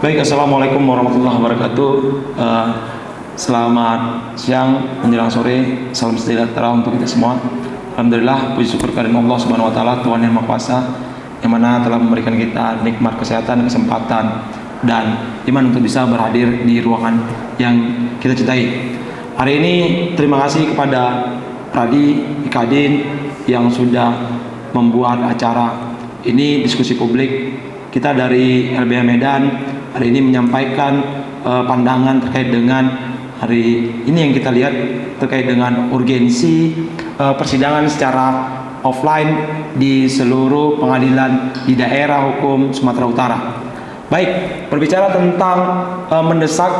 Baik, assalamualaikum warahmatullahi wabarakatuh. Eh, Selamat siang menjelang sore. Salam sejahtera untuk kita semua. Alhamdulillah, puji syukur kehadirat Allah Subhanahu Wa Taala, Tuhan yang Maha Kuasa, yang mana telah memberikan kita nikmat kesehatan, kesempatan, dan iman untuk bisa berhadir di ruangan yang kita cintai. Hari ini terima kasih kepada Pradi Ikadin yang sudah membuat acara ini, diskusi publik. Kita dari LBH Medan hari ini menyampaikan pandangan terkait dengan hari ini yang kita lihat terkait dengan urgensi persidangan secara offline di seluruh pengadilan di daerah hukum Sumatera Utara. Baik, berbicara tentang mendesak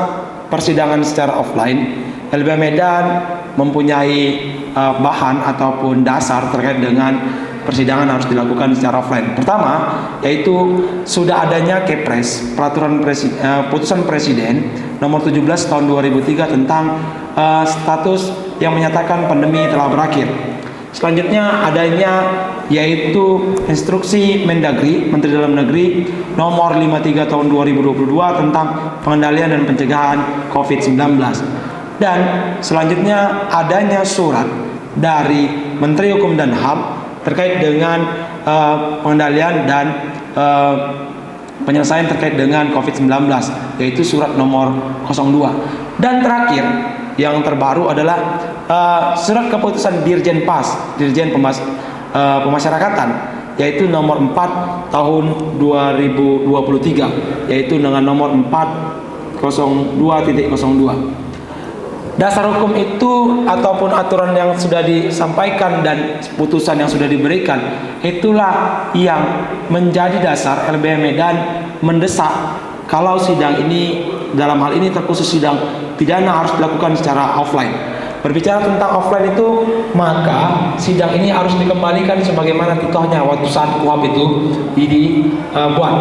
persidangan secara offline, LBH Medan mempunyai bahan ataupun dasar terkait dengan persidangan harus dilakukan secara offline. Pertama, yaitu sudah adanya Kepres, putusan Presiden nomor 17 tahun 2003 tentang status yang menyatakan pandemi telah berakhir. Selanjutnya adanya yaitu instruksi Mendagri, Menteri Dalam Negeri nomor 53 tahun 2022 tentang pengendalian dan pencegahan COVID-19. Dan selanjutnya adanya surat dari Menteri Hukum dan HAM terkait dengan pengendalian dan penyelesaian terkait dengan COVID-19, yaitu surat nomor 02. Dan terakhir yang terbaru adalah surat keputusan Dirjen Pemasyarakatan, yaitu nomor 4 tahun 2023, yaitu dengan nomor 402.02. Dasar hukum itu ataupun aturan yang sudah disampaikan dan putusan yang sudah diberikan, itulah yang menjadi dasar LBH Medan mendesak kalau sidang ini, dalam hal ini terkhusus sidang pidana, harus dilakukan secara offline. Berbicara tentang offline itu, maka sidang ini harus dikembalikan sebagaimana titohnya waktu saat KUHP itu dibuat.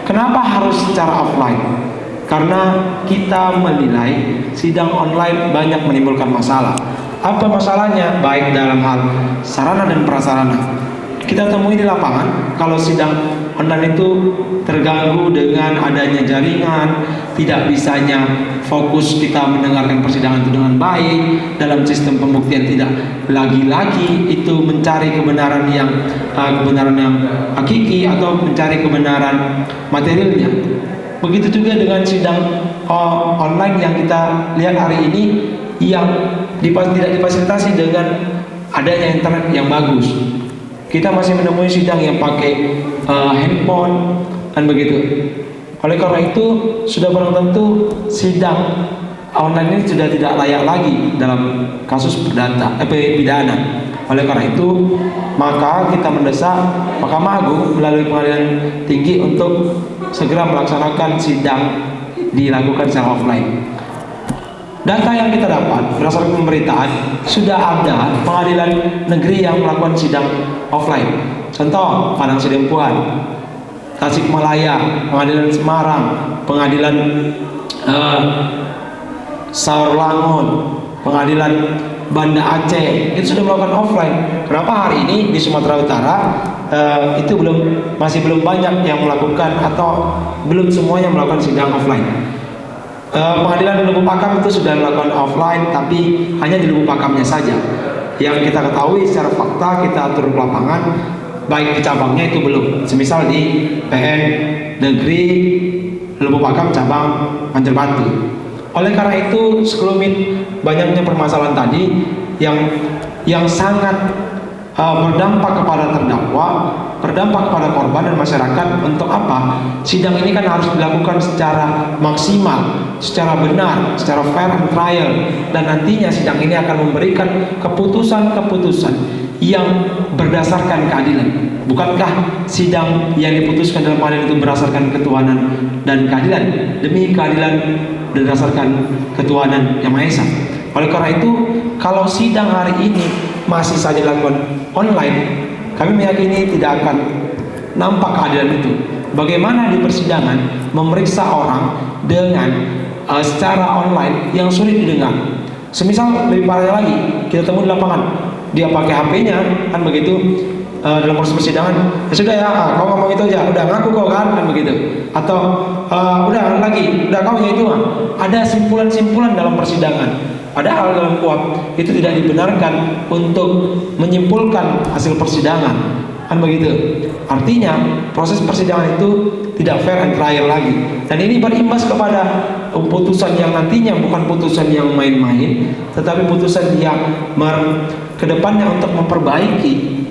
Kenapa harus secara offline? Karena kita menilai sidang online banyak menimbulkan masalah. Apa masalahnya? Baik dalam hal sarana dan prasarana. Kita temui di lapangan, kalau sidang online itu terganggu dengan adanya jaringan, tidak bisanya fokus kita mendengarkan persidangan itu dengan baik, dalam sistem pembuktian tidak lagi-lagi itu mencari kebenaran yang hakiki atau mencari kebenaran materialnya. Begitu juga dengan sidang online yang kita lihat hari ini, yang tidak difasilitasi dengan adanya internet yang bagus. Kita masih menemui sidang yang pakai handphone dan begitu. Oleh karena itu, sudah barang tentu sidang online ini sudah tidak layak lagi dalam kasus pidana. Oleh karena itu, maka kita mendesak Mahkamah Agung melalui Pengadilan Tinggi untuk segera melaksanakan sidang dilakukan secara offline. Data yang kita dapat berdasarkan pemberitaan, sudah ada pengadilan negeri yang melakukan sidang offline. Contoh, Padang Sidempuan, Tasikmalaya, Pengadilan Semarang, Pengadilan Saurlangun, Pengadilan Banda Aceh, itu sudah melakukan offline. Kenapa hari ini di Sumatera Utara itu masih belum banyak yang melakukan, atau belum semuanya melakukan sidang offline? Pengadilan di Lubuk Pakam itu sudah melakukan offline, tapi hanya di Lubuk Pakamnya saja. Yang kita ketahui secara fakta, kita turun ke lapangan, baik di cabangnya itu belum. Semisal di PN Negeri Lubuk Pakam cabang Banjarbatu. Oleh karena itu, sekelumit banyaknya permasalahan tadi yang sangat berdampak kepada terdakwa, berdampak kepada korban dan masyarakat. Untuk apa? Sidang ini kan harus dilakukan secara maksimal, secara benar, secara fair and trial, dan nantinya sidang ini akan memberikan keputusan-keputusan yang berdasarkan keadilan. Bukankah sidang yang diputuskan dalam pengadilan itu berdasarkan ketuhanan dan keadilan, demi keadilan berdasarkan ketuhanan Yang Maha Esa? Oleh karena itu, kalau sidang hari ini masih saja dilakukan online, kami meyakini tidak akan nampak keadilan itu. Bagaimana di persidangan memeriksa orang dengan secara online yang sulit didengar? Semisal lebih parahnya lagi, kita temui di lapangan, dia pakai HP-nya, kan begitu, dalam proses persidangan, ya sudah ya, kau ngomong itu aja, udah ngaku kau kan begitu, atau udah lagi, udah kau ya itu, ada simpulan-simpulan dalam persidangan. Padahal dalam KUHP itu tidak dibenarkan untuk menyimpulkan hasil persidangan, kan begitu. Artinya proses persidangan itu tidak fair and trial lagi, dan ini berimbas kepada putusan yang nantinya bukan putusan yang main-main, tetapi putusan yang kedepannya untuk memperbaiki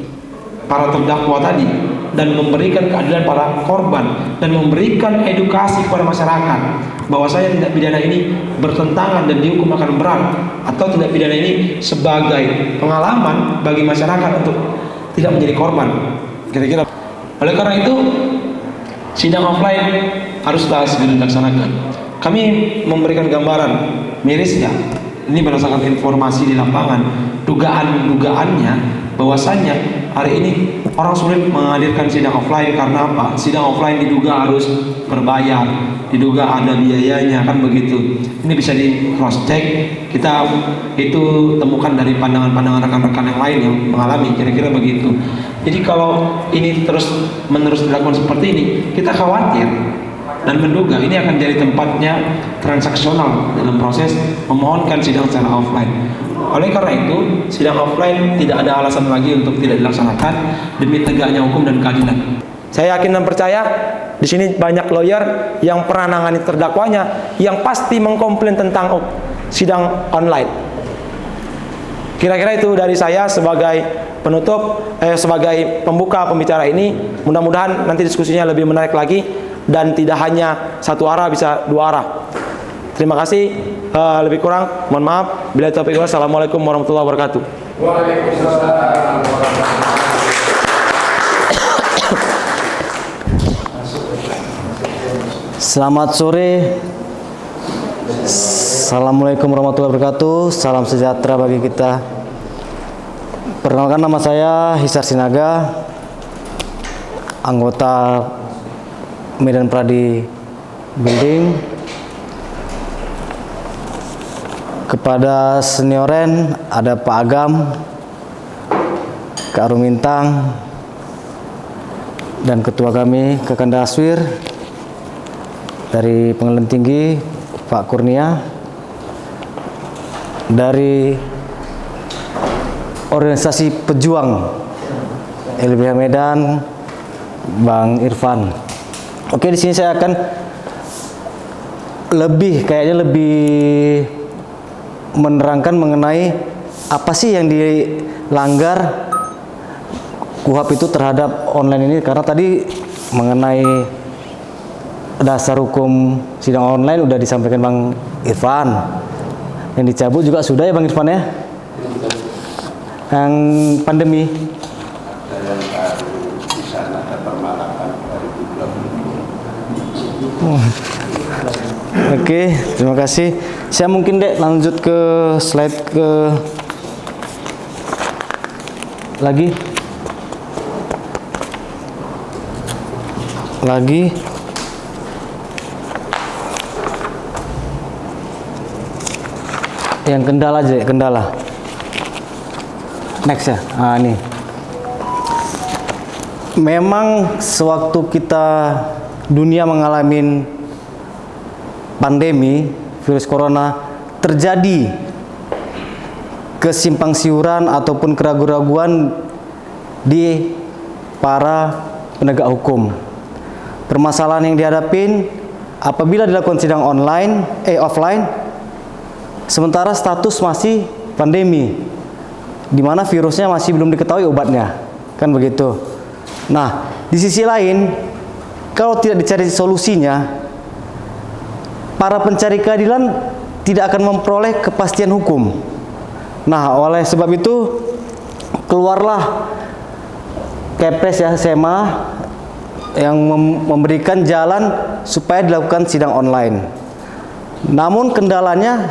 para terdakwa tadi dan memberikan keadilan para korban dan memberikan edukasi kepada masyarakat bahwasanya tindak pidana ini bertentangan dan dihukum akan berat, atau tindak pidana ini sebagai pengalaman bagi masyarakat untuk tidak menjadi korban. Kira-kira. Oleh karena itu sidang offline haruslah segera dilaksanakan. Kami memberikan gambaran mirisnya. Ini berdasarkan informasi di lapangan, dugaan-dugaannya bahwasannya hari ini orang sulit menghadirkan sidang offline karena apa? Sidang offline diduga harus berbayar, diduga ada biayanya, kan begitu. Ini bisa di cross check, kita itu temukan dari pandangan-pandangan rekan-rekan yang lain yang mengalami, kira-kira begitu. Jadi kalau ini terus menerus dilakukan seperti ini, kita khawatir dan menduga ini akan jadi tempatnya transaksional dalam proses memohonkan sidang secara offline. Oleh karena itu, sidang offline tidak ada alasan lagi untuk tidak dilaksanakan demi tegaknya hukum dan keadilan. Saya yakin dan percaya di sini banyak lawyer yang pernah nangani terdakwanya yang pasti mengkomplain tentang sidang online. Kira-kira itu dari saya sebagai penutup, sebagai pembuka pembicara ini. Mudah-mudahan nanti diskusinya lebih menarik lagi dan tidak hanya satu arah, bisa dua arah. Terima kasih. Lebih kurang mohon maaf. Bila taufiq wal hidayah. Assalamualaikum warahmatullahi wabarakatuh. Waalaikumsalam. Selamat sore. Assalamualaikum warahmatullahi wabarakatuh. Salam sejahtera bagi kita. Perkenalkan, nama saya Hisar Sinaga, anggota Medan Pradi Building. Kepada senioren ada Pak Agam, Kak Rumintang, dan ketua kami Kakanda Aswir, dari Pengadilan Tinggi Pak Kurnia, dari organisasi pejuang LBH Medan Bang Irfan. Oke, di sini saya akan lebih menerangkan mengenai apa sih yang dilanggar KUHP itu terhadap online ini, karena tadi mengenai dasar hukum sidang online udah disampaikan Bang Irfan, yang dicabut juga sudah ya Bang Irfan ya, yang pandemi. Oke, terima kasih. Saya mungkin lanjut ke slide lagi. Yang kendala aja, kendala. Next ya. Nah, ini. Memang sewaktu kita dunia mengalami pandemi virus corona, terjadi kesimpang siuran ataupun keraguan-raguan di para penegak hukum. Permasalahan yang dihadapin apabila dilakukan sidang offline, sementara status masih pandemi, di mana virusnya masih belum diketahui obatnya, kan begitu. Nah, di sisi lain, kalau tidak dicari solusinya, para pencari keadilan tidak akan memperoleh kepastian hukum. Nah, oleh sebab itu keluarlah Kepres ya, SEMA, yang memberikan jalan supaya dilakukan sidang online. Namun kendalanya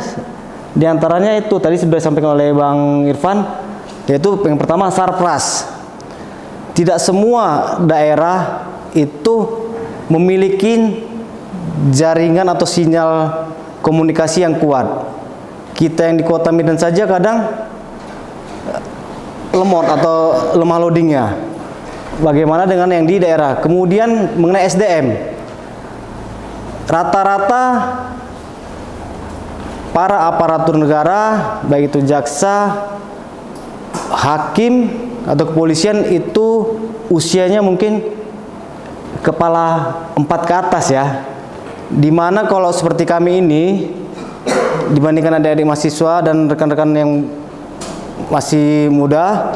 diantaranya itu tadi sudah disampaikan oleh Bang Irfan, yaitu yang pertama sarpras. Tidak semua daerah itu memiliki jaringan atau sinyal komunikasi yang kuat. Kita yang di Kota Medan saja kadang lemot atau lemah loadingnya. Bagaimana dengan yang di daerah? Kemudian mengenai SDM, rata-rata para aparatur negara, baik itu jaksa, hakim atau kepolisian itu usianya mungkin kepala 4 ke atas ya. Dimana kalau seperti kami ini, dibandingkan adik-adik mahasiswa dan rekan-rekan yang masih muda,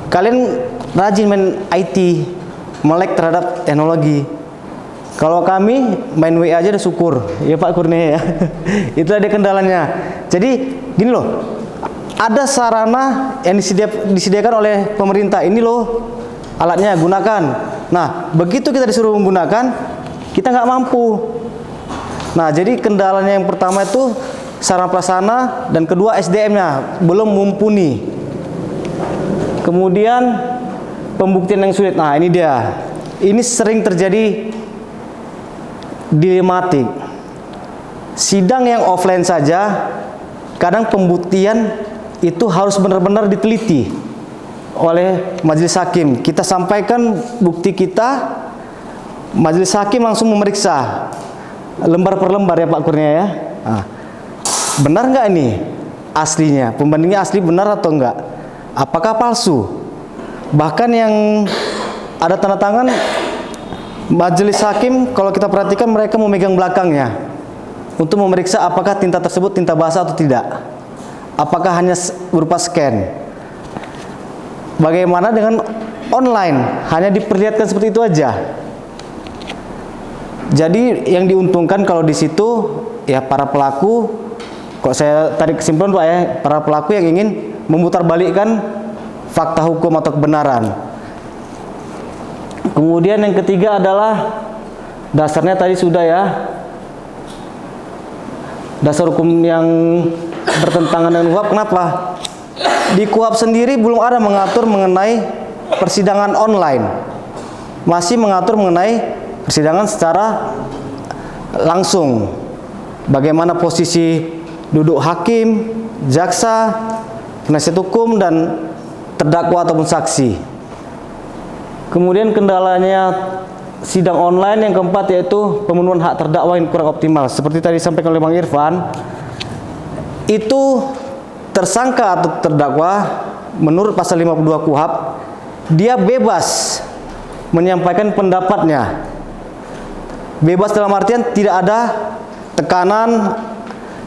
kalian rajin main IT, melek terhadap teknologi. Kalau kami main WA aja udah syukur, ya Pak Kurnia ya. Itu ada kendalanya. Jadi gini loh, ada sarana yang disediakan oleh pemerintah. Ini loh alatnya, gunakan. Nah, begitu kita disuruh menggunakan, kita nggak mampu. Nah, jadi kendalanya yang pertama itu sarana pelaksana, dan kedua SDM-nya belum mumpuni. Kemudian pembuktian yang sulit. Nah, ini dia. Ini sering terjadi dilematik. Sidang yang offline saja, kadang pembuktian itu harus benar-benar diteliti oleh majelis hakim. Kita sampaikan bukti kita, majelis hakim langsung memeriksa lembar per lembar ya Pak Kurnia ya. Nah, benar nggak ini aslinya? Pembandingnya asli benar atau enggak? Apakah palsu? Bahkan yang ada tanda tangan majelis hakim, kalau kita perhatikan mereka memegang belakangnya untuk memeriksa apakah tinta tersebut tinta basah atau tidak, apakah hanya berupa scan. Bagaimana dengan online, hanya diperlihatkan seperti itu aja. Jadi yang diuntungkan kalau di situ ya para pelaku, kok saya tarik kesimpulan Pak ya, para pelaku yang ingin memutarbalikkan fakta hukum atau kebenaran. Kemudian yang ketiga adalah dasarnya tadi sudah ya, dasar hukum yang bertentangan dengan KUHP. Kenapa? Di KUHP sendiri belum ada mengatur mengenai persidangan online, masih mengatur mengenai persidangan secara langsung. Bagaimana posisi duduk hakim, jaksa, penasihat hukum, dan terdakwa ataupun saksi. Kemudian kendalanya sidang online yang keempat yaitu pemenuhan hak terdakwa yang kurang optimal. Seperti tadi disampaikan oleh Bang Irfan, itu tersangka atau terdakwa menurut pasal 52 KUHP dia bebas menyampaikan pendapatnya. Bebas dalam artian tidak ada tekanan,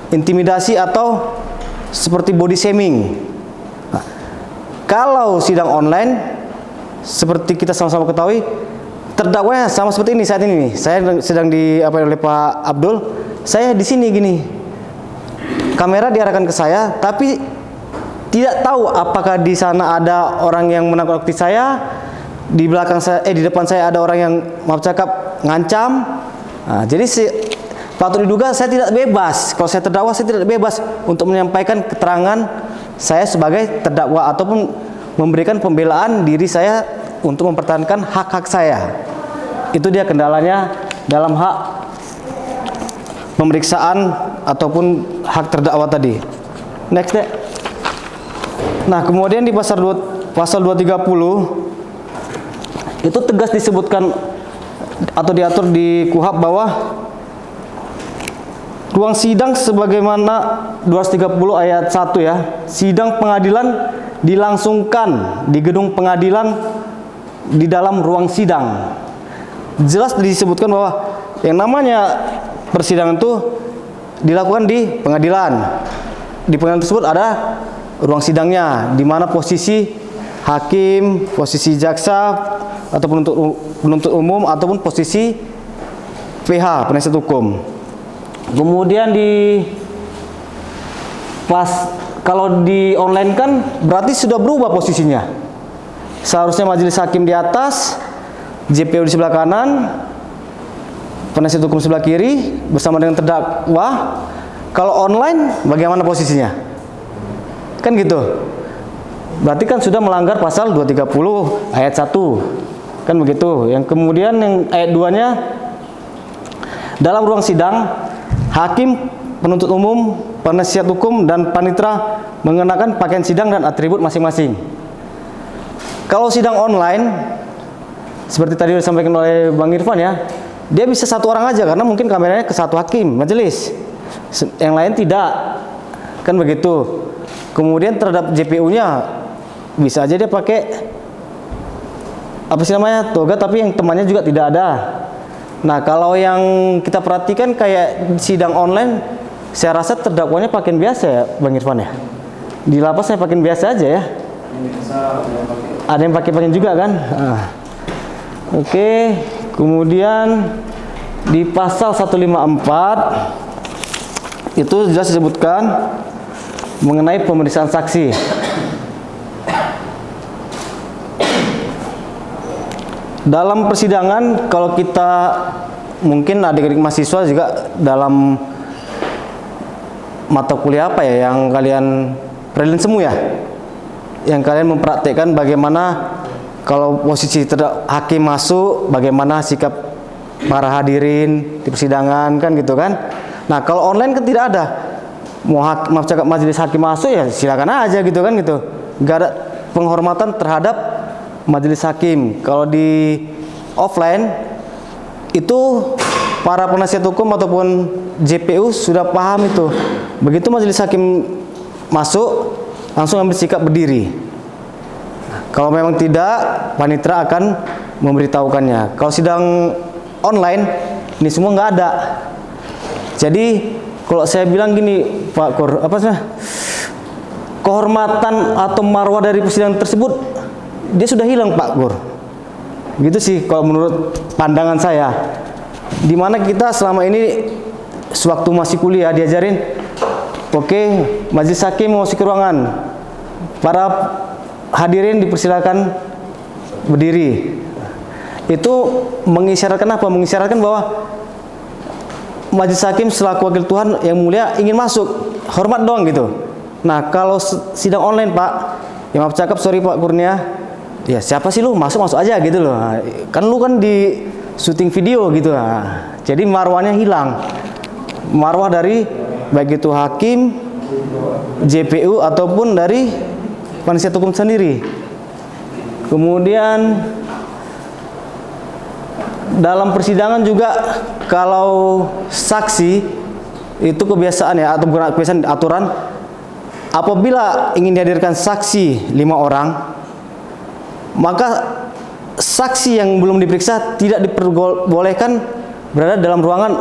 intimidasi atau seperti body shaming. Kalau sidang online, seperti kita sama-sama ketahui, terdakwanya sama seperti ini saat ini nih. Saya sedang oleh Pak Abdul. Saya di sini gini, kamera diarahkan ke saya, tapi tidak tahu apakah di sana ada orang yang menakut-nakuti saya, di belakang saya, di depan saya ada orang yang maaf cakap ngancam. Nah, jadi patut diduga saya tidak bebas. Kalau saya terdakwa, saya tidak bebas untuk menyampaikan keterangan saya sebagai terdakwa ataupun memberikan pembelaan diri saya untuk mempertahankan hak-hak saya. Itu dia kendalanya dalam hak pemeriksaan ataupun hak terdakwa tadi. Next deh. Nah, kemudian di pasal 230 itu tegas disebutkan atau diatur di KUHP bahwa ruang sidang sebagaimana 230 ayat 1 ya, sidang pengadilan dilangsungkan di gedung pengadilan di dalam ruang sidang. Jelas disebutkan bahwa yang namanya persidangan itu dilakukan di pengadilan. Di pengadilan tersebut ada ruang sidangnya, di mana posisi hakim, posisi jaksa atau penuntut umum ataupun posisi PH, penasihat hukum. Kemudian kalau di online kan berarti sudah berubah posisinya. Seharusnya majelis hakim di atas, JPU di sebelah kanan, penasihat hukum sebelah kiri bersama dengan terdakwa. Kalau online bagaimana posisinya? Kan gitu. Berarti kan sudah melanggar pasal 230 ayat 1. Kan begitu. Yang kemudian yang ayat 2-nya, dalam ruang sidang hakim, penuntut umum, penasihat hukum, dan panitera mengenakan pakaian sidang dan atribut masing-masing. Kalau sidang online, seperti tadi disampaikan oleh Bang Irfan ya, dia bisa satu orang aja karena mungkin kameranya ke satu hakim majelis, yang lain tidak, kan begitu. Kemudian terhadap JPU-nya bisa aja dia pakai apa sih namanya, toga, tapi yang temannya juga tidak ada. Nah, kalau yang kita perhatikan kayak sidang online, saya rasa terdakwanya pakaian biasa ya Bang Irfan ya. Di lapas saya pakaian biasa aja ya. Ada yang pakai pakaian juga kan? Oke, kemudian di pasal 154 itu jelas disebutkan mengenai pemeriksaan saksi. Dalam persidangan, kalau kita mungkin adik-adik mahasiswa juga dalam mata kuliah apa ya yang kalian prelim semua ya, yang kalian mempraktekkan bagaimana kalau posisi hakim masuk, bagaimana sikap para hadirin di persidangan kan gitu kan. Nah, kalau online kan tidak ada, mau cakap majelis hakim masuk ya silakan aja gitu kan gitu, nggak ada penghormatan terhadap majelis hakim. Kalau di offline itu para penasihat hukum ataupun JPU sudah paham itu. Begitu majelis hakim masuk, langsung ambil sikap berdiri. Kalau memang tidak, panitera akan memberitahukannya. Kalau sidang online, ini semua nggak ada. Jadi kalau saya bilang gini, Pak Kur, apa sih? Kehormatan atau marwah dari persidangan tersebut, dia sudah hilang, Pak Kur. Gitu sih kalau menurut pandangan saya. Dimana kita selama ini sewaktu masih kuliah diajarin, oke, majelis hakim memasuki ruangan, para hadirin dipersilakan berdiri. Itu mengisyaratkan apa? Mengisyaratkan bahwa majelis hakim selaku wakil Tuhan yang mulia ingin masuk, hormat doang gitu. Nah, kalau sidang online, Pak, yang maaf cakap, sorry Pak Kurnia, ya siapa sih lu, masuk aja gitu loh. Kan lu kan di syuting video gitu. Nah, jadi marwahnya hilang, marwah dari baik itu hakim, JPU ataupun dari penasihat hukum sendiri. Kemudian dalam persidangan juga kalau saksi itu kebiasaan ya, atau bukan kebiasaan, aturan, apabila ingin dihadirkan saksi 5 orang, maka saksi yang belum diperiksa tidak diperbolehkan berada dalam ruangan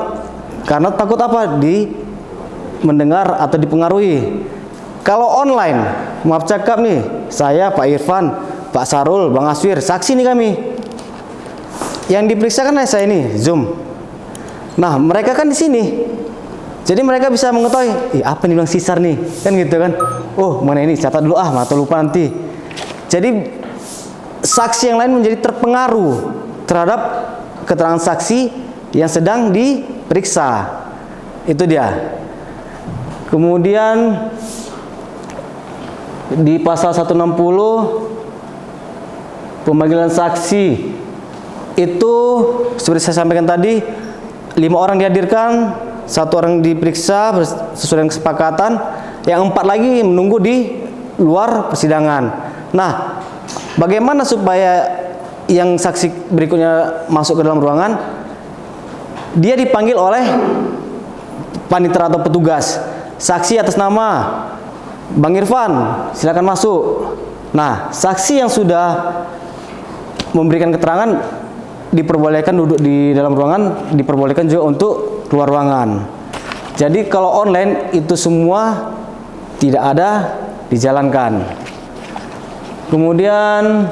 karena takut apa? Mendengar atau dipengaruhi. Kalau online, maaf cakap nih, saya, Pak Irfan, Pak Sarul, Bang Aswir, saksi nih kami. Yang diperiksa kan saya ini, Zoom. Nah, mereka kan di sini. Jadi mereka bisa mengetahui, apa nih Bang Sisar nih? Kan gitu kan. Oh, mana ini? Catat dulu atau lupa nanti. Jadi saksi yang lain menjadi terpengaruh terhadap keterangan saksi yang sedang diperiksa. Itu dia. Kemudian di pasal 160 pemanggilan saksi itu seperti saya sampaikan tadi, 5 orang dihadirkan, 1 orang diperiksa sesuai dengan kesepakatan, yang 4 lagi menunggu di luar persidangan. Nah, bagaimana supaya yang saksi berikutnya masuk ke dalam ruangan? Dia dipanggil oleh panitera atau petugas. Saksi atas nama Bang Irfan, silakan masuk. Nah, saksi yang sudah memberikan keterangan diperbolehkan duduk di dalam ruangan, diperbolehkan juga untuk keluar ruangan. Jadi kalau online itu semua tidak ada dijalankan. Kemudian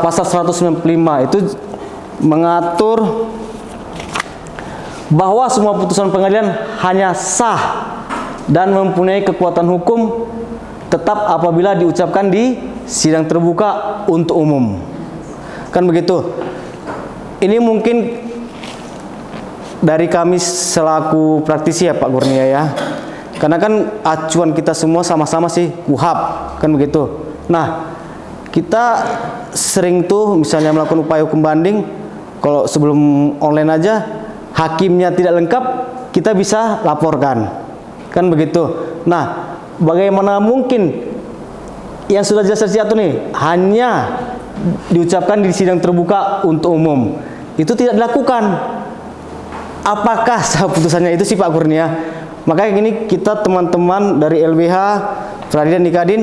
pasal 195 itu mengatur bahwa semua putusan pengadilan hanya sah dan mempunyai kekuatan hukum tetap apabila diucapkan di sidang terbuka untuk umum. Kan begitu. Ini mungkin dari kami selaku praktisi ya Pak Kurnia ya. Karena kan acuan kita semua sama-sama sih KUHAP, kan begitu. Nah, kita sering tuh misalnya melakukan upaya hukum banding, kalau sebelum online aja hakimnya tidak lengkap, kita bisa laporkan, kan begitu. Nah, bagaimana mungkin yang sudah jelas diatur nih hanya diucapkan di sidang terbuka untuk umum, itu tidak dilakukan. Apakah putusannya itu sih Pak Kurnia? Makanya gini, kita teman-teman dari LBH Peradilan Ikadin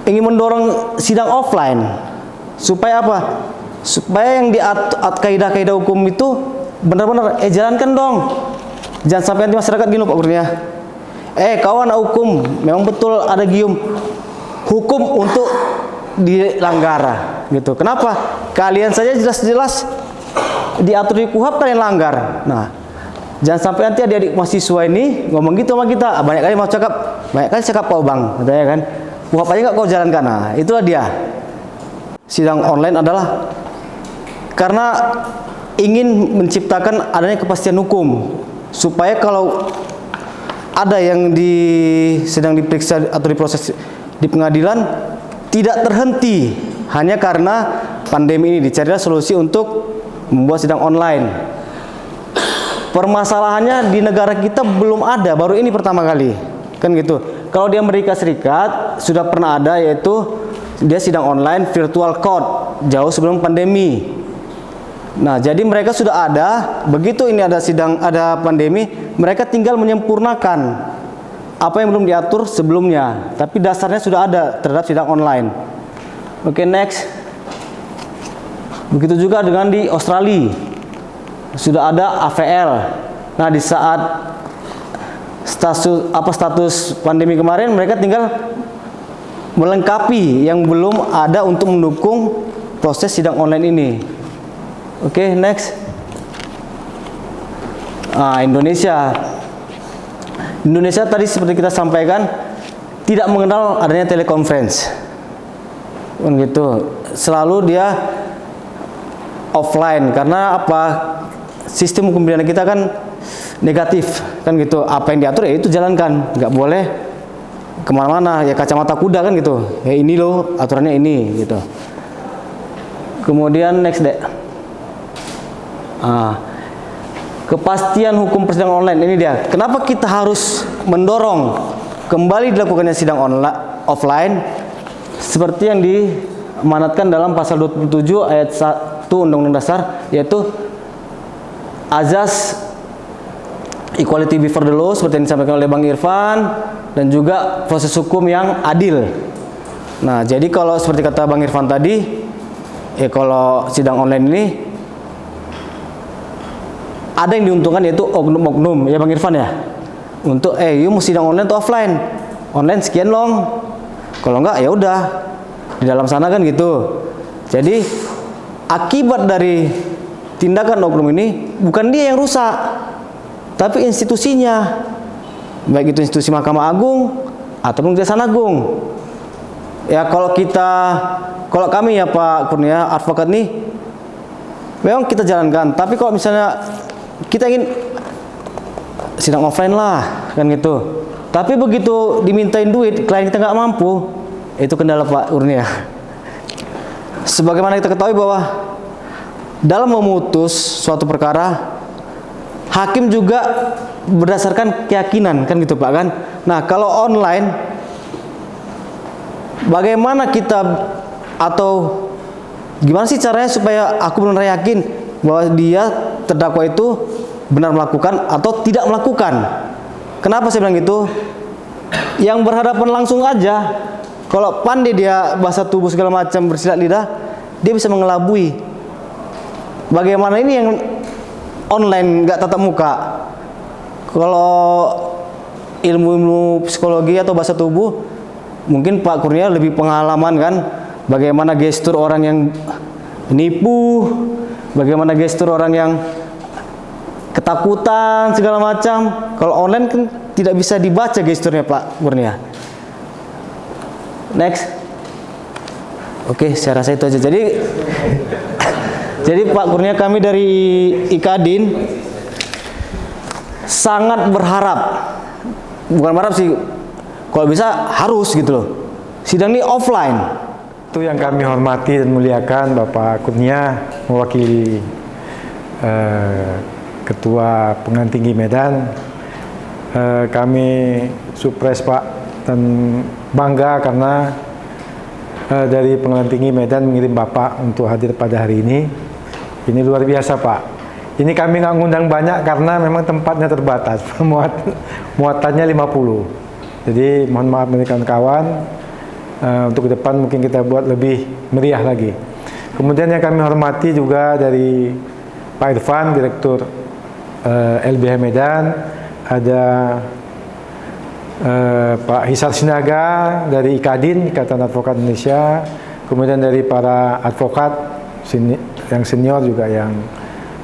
ingin mendorong sidang offline supaya apa? Supaya yang diatur kaidah-kaidah hukum itu benar-benar jalankan dong. Jangan sampai nanti masyarakat gini Pak Kurnia. Kawan hukum, memang betul ada gium hukum untuk dilanggar gitu. Kenapa? Kalian saja jelas-jelas diatur di KUHP kalian langgar. Nah, jangan sampai nanti adik-adik mahasiswa ini ngomong gitu sama kita. Banyak kali mau cakap, banyak kali cakap kau bang, katanya kan. KUHP aja nggak kau jalankan. Nah, itulah dia. Sidang online adalah karena ingin menciptakan adanya kepastian hukum supaya kalau ada yang sedang diperiksa atau diproses di pengadilan tidak terhenti hanya karena pandemi ini. Dicarilah solusi untuk membuat sidang online. Permasalahannya di negara kita belum ada, baru ini pertama kali, kan gitu. Kalau di Amerika Serikat sudah pernah ada, yaitu dia sidang online virtual court jauh sebelum pandemi. Nah, jadi mereka sudah ada, begitu ini ada pandemi, mereka tinggal menyempurnakan apa yang belum diatur sebelumnya, tapi dasarnya sudah ada terhadap sidang online. Oke, next. Begitu juga dengan di Australia, sudah ada AVL. Nah, di saat status pandemi kemarin, mereka tinggal melengkapi yang belum ada untuk mendukung proses sidang online ini. Oke, next. Indonesia tadi seperti kita sampaikan tidak mengenal adanya teleconference, kan gitu. Selalu dia offline karena apa? Sistem hukum pidana kita kan negatif, kan gitu. Apa yang diatur ya itu jalankan, nggak boleh kemana-mana. Ya kacamata kuda kan gitu. Ya ini loh aturannya ini gitu. Kemudian next deh. Kepastian hukum persidangan online ini dia. Kenapa kita harus mendorong kembali dilakukannya sidang offline seperti yang diamanatkan dalam pasal 27 ayat 1 Undang-Undang Dasar, yaitu azas equality before the law seperti yang disampaikan oleh Bang Irfan, dan juga proses hukum yang adil. Nah, jadi kalau seperti kata Bang Irfan tadi, kalau sidang online ini ada yang diuntungkan, yaitu oknum-oknum, ya Bang Irfan ya. Untuk you mau sidang online atau offline? Online sekian long. Kalau enggak ya udah di dalam sana kan gitu. Jadi akibat dari tindakan oknum ini bukan dia yang rusak, tapi institusinya. Baik itu institusi Mahkamah Agung ataupun Kejaksaan Agung. Ya kalau kami ya Pak Kurnia advokat nih, memang kita jalankan. Tapi kalau misalnya kita ingin sidang offline lah, kan gitu. Tapi begitu dimintain duit, klien kita nggak mampu, itu kendala Pak Kurnia. Sebagaimana kita ketahui bahwa dalam memutus suatu perkara, hakim juga berdasarkan keyakinan, kan gitu Pak kan. Nah, kalau online, bagaimana kita atau gimana sih caranya supaya aku benar yakin bahwa dia terdakwa itu benar melakukan atau tidak melakukan? Kenapa saya bilang gitu? Yang berhadapan langsung aja, kalau pandai dia bahasa tubuh segala macam, bersilat lidah, dia bisa mengelabui. Bagaimana ini yang online nggak tatap muka? Kalau ilmu psikologi atau bahasa tubuh, mungkin Pak Kurnia lebih pengalaman kan, bagaimana gestur orang yang menipu, bagaimana gestur orang yang ketakutan segala macam. Kalau online kan tidak bisa dibaca gesturnya Pak Kurnia. Next. Oke, saya rasa itu aja. Jadi Pak Kurnia, kami dari Ikadin sangat berharap, bukan berharap sih, kalau bisa harus gitu loh, sidang ini offline. Itu yang kami hormati dan muliakan Bapak Kurnia mewakili Ketua Pengadilan Tinggi Medan. Kami surprise Pak dan bangga karena dari Pengadilan Tinggi Medan mengirim Bapak untuk hadir pada hari ini. Ini luar biasa Pak. Ini kami nggak ngundang banyak karena memang tempatnya terbatas, muatannya 50. Jadi mohon maaf dari kawan-kawan, untuk ke depan mungkin kita buat lebih meriah lagi. Kemudian yang kami hormati juga dari Pak Irfan, Direktur LBH Medan, ada Pak Hisar Sinaga dari IKADIN, Ikatan Advokat Indonesia, kemudian dari para advokat yang senior juga yang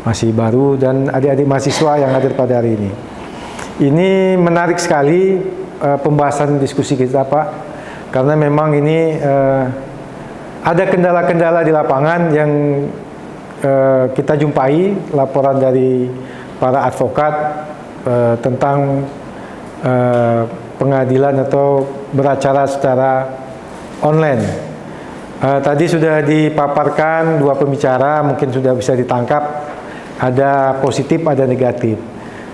masih baru, dan adik-adik mahasiswa yang hadir pada hari ini. Ini menarik sekali pembahasan diskusi kita Pak, karena memang ini ada kendala-kendala di lapangan yang kita jumpai, laporan dari para advokat tentang pengadilan atau beracara secara online. Tadi sudah dipaparkan dua pembicara, mungkin sudah bisa ditangkap, ada positif, ada negatif.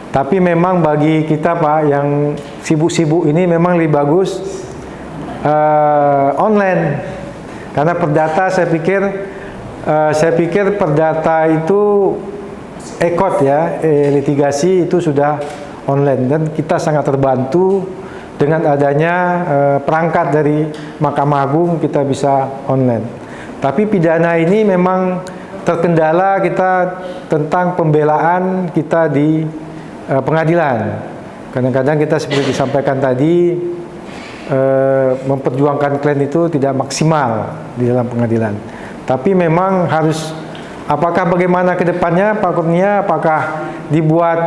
Tapi memang bagi kita Pak yang sibuk-sibuk ini memang lebih bagus online, karena perdata saya pikir perdata itu ekot ya, litigasi itu sudah online, dan kita sangat terbantu dengan adanya perangkat dari Mahkamah Agung, kita bisa online. Tapi pidana ini memang terkendala kita tentang pembelaan kita di pengadilan. Kadang-kadang kita seperti disampaikan tadi, memperjuangkan klien itu tidak maksimal di dalam pengadilan. Tapi memang harus, apakah bagaimana ke depannya Pak Kurnia, apakah dibuat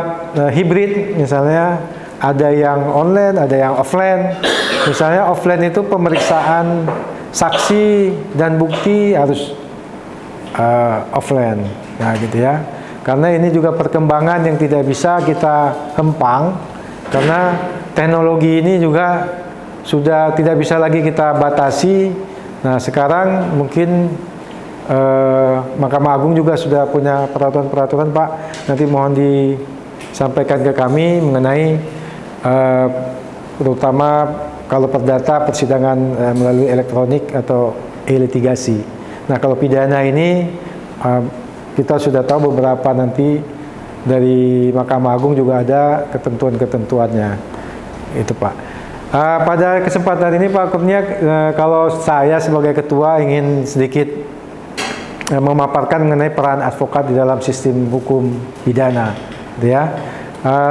hibrid, misalnya ada yang online, ada yang offline. Misalnya offline itu pemeriksaan saksi dan bukti harus offline, nah gitu ya. Karena ini juga perkembangan yang tidak bisa kita hempang, karena teknologi ini juga sudah tidak bisa lagi kita batasi. Nah sekarang mungkin Mahkamah Agung juga sudah punya peraturan-peraturan Pak, nanti mohon disampaikan ke kami mengenai terutama kalau perdata persidangan melalui elektronik atau e-litigasi. Nah kalau pidana ini kita sudah tahu beberapa nanti dari Mahkamah Agung juga ada ketentuan-ketentuannya itu Pak. Pada kesempatan ini Pak Kurnia, kalau saya sebagai ketua ingin sedikit memaparkan mengenai peran advokat di dalam sistem hukum pidana, gitu ya.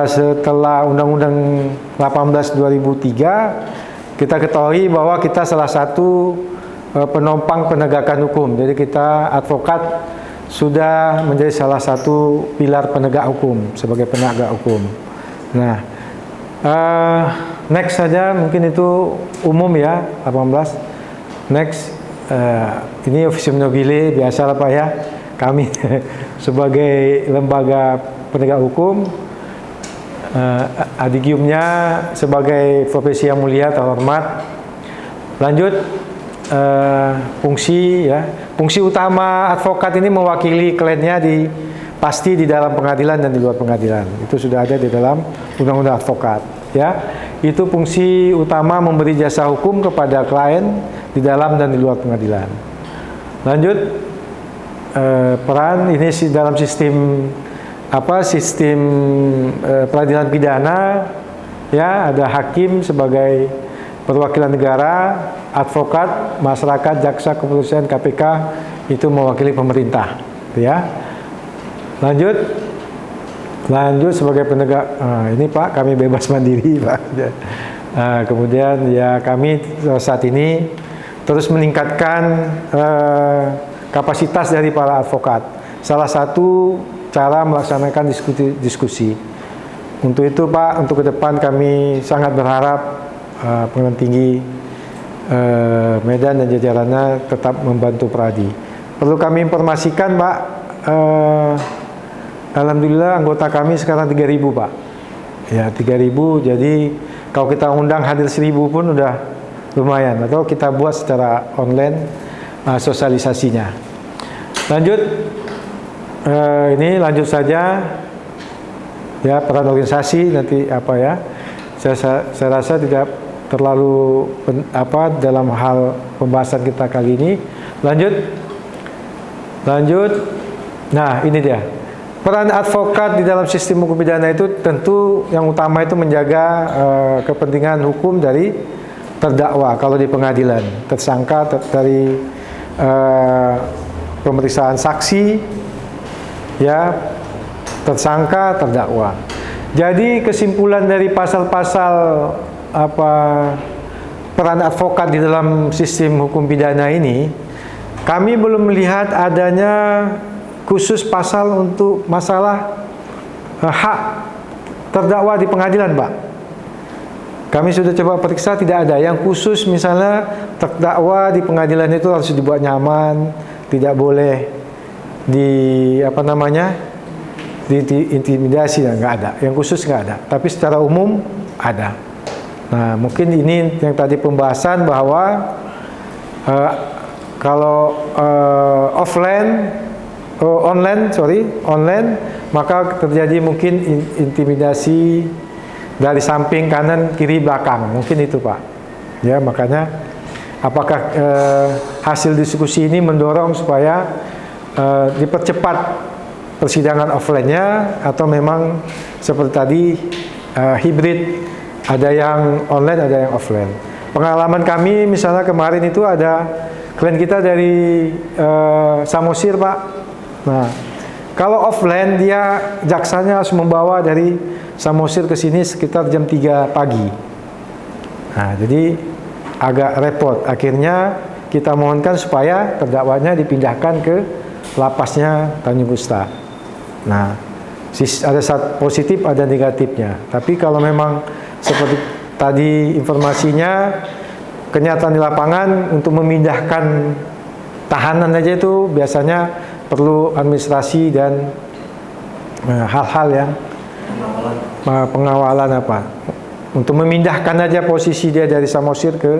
Setelah Undang-Undang 18 2003, kita ketahui bahwa kita salah satu penopang penegakan hukum. Jadi kita advokat sudah menjadi salah satu pilar penegak hukum sebagai penegak hukum. Nah, next saja, mungkin itu umum ya, 18. Next, ini officium nobile, biasalah Pak ya, kami sebagai lembaga penegak hukum, adigiumnya sebagai profesi yang mulia terhormat. Lanjut, fungsi ya, fungsi utama advokat ini mewakili kliennya pasti di dalam pengadilan dan di luar pengadilan. Itu sudah ada di dalam Undang-Undang Advokat ya. Itu fungsi utama, memberi jasa hukum kepada klien di dalam dan di luar pengadilan. Lanjut, peran ini dalam sistem sistem peradilan pidana ya, ada hakim sebagai perwakilan negara, advokat, masyarakat, jaksa, kepolisian, KPK itu mewakili pemerintah, ya. Lanjut sebagai penegak. Ini Pak, kami bebas mandiri Pak. Kemudian ya kami saat ini terus meningkatkan kapasitas dari para advokat. Salah satu cara melaksanakan diskusi. Untuk itu Pak, untuk ke depan kami sangat berharap Pengadilan Tinggi Medan dan jajarannya tetap membantu Pradi. Perlu kami informasikan Pak, alhamdulillah anggota kami sekarang 3.000 Pak. Ya 3.000, jadi kalau kita undang hadir 1.000 pun udah lumayan. Atau kita buat secara online sosialisasinya. Lanjut, ini lanjut saja ya, peran organisasi nanti apa ya. Saya rasa tidak terlalu dalam hal pembahasan kita kali ini. Lanjut. Nah, ini dia. Peran advokat di dalam sistem hukum pidana itu tentu yang utama itu menjaga kepentingan hukum dari terdakwa kalau di pengadilan, tersangka dari pemeriksaan saksi, ya, tersangka, terdakwa. Jadi kesimpulan dari pasal-pasal peran advokat di dalam sistem hukum pidana ini, kami belum melihat adanya khusus pasal untuk masalah hak terdakwa di pengadilan, Pak. Kami sudah coba periksa, tidak ada yang khusus. Misalnya terdakwa di pengadilan itu harus dibuat nyaman, tidak boleh diintimidasi, nggak ada. Yang khusus nggak ada. Tapi secara umum ada. Nah, mungkin ini yang tadi pembahasan bahwa kalau online, maka terjadi mungkin intimidasi dari samping, kanan, kiri, belakang, mungkin itu, Pak. Ya, makanya apakah hasil diskusi ini mendorong supaya dipercepat persidangan offline-nya, atau memang seperti tadi hibrid, ada yang online, ada yang offline. Pengalaman kami misalnya kemarin itu ada klien kita dari Samosir, Pak. Nah, kalau offline dia jaksanya harus membawa dari Samosir ke sini sekitar jam 3 pagi. Nah, jadi agak repot. Akhirnya kita mohonkan supaya terdakwanya dipindahkan ke lapasnya Tanjung Gusta. Nah, ada positif, ada negatifnya. Tapi kalau memang seperti tadi informasinya, kenyataan di lapangan untuk memindahkan tahanan aja itu biasanya perlu administrasi dan hal-hal yang pengawalan untuk memindahkan aja posisi dia dari Samosir ke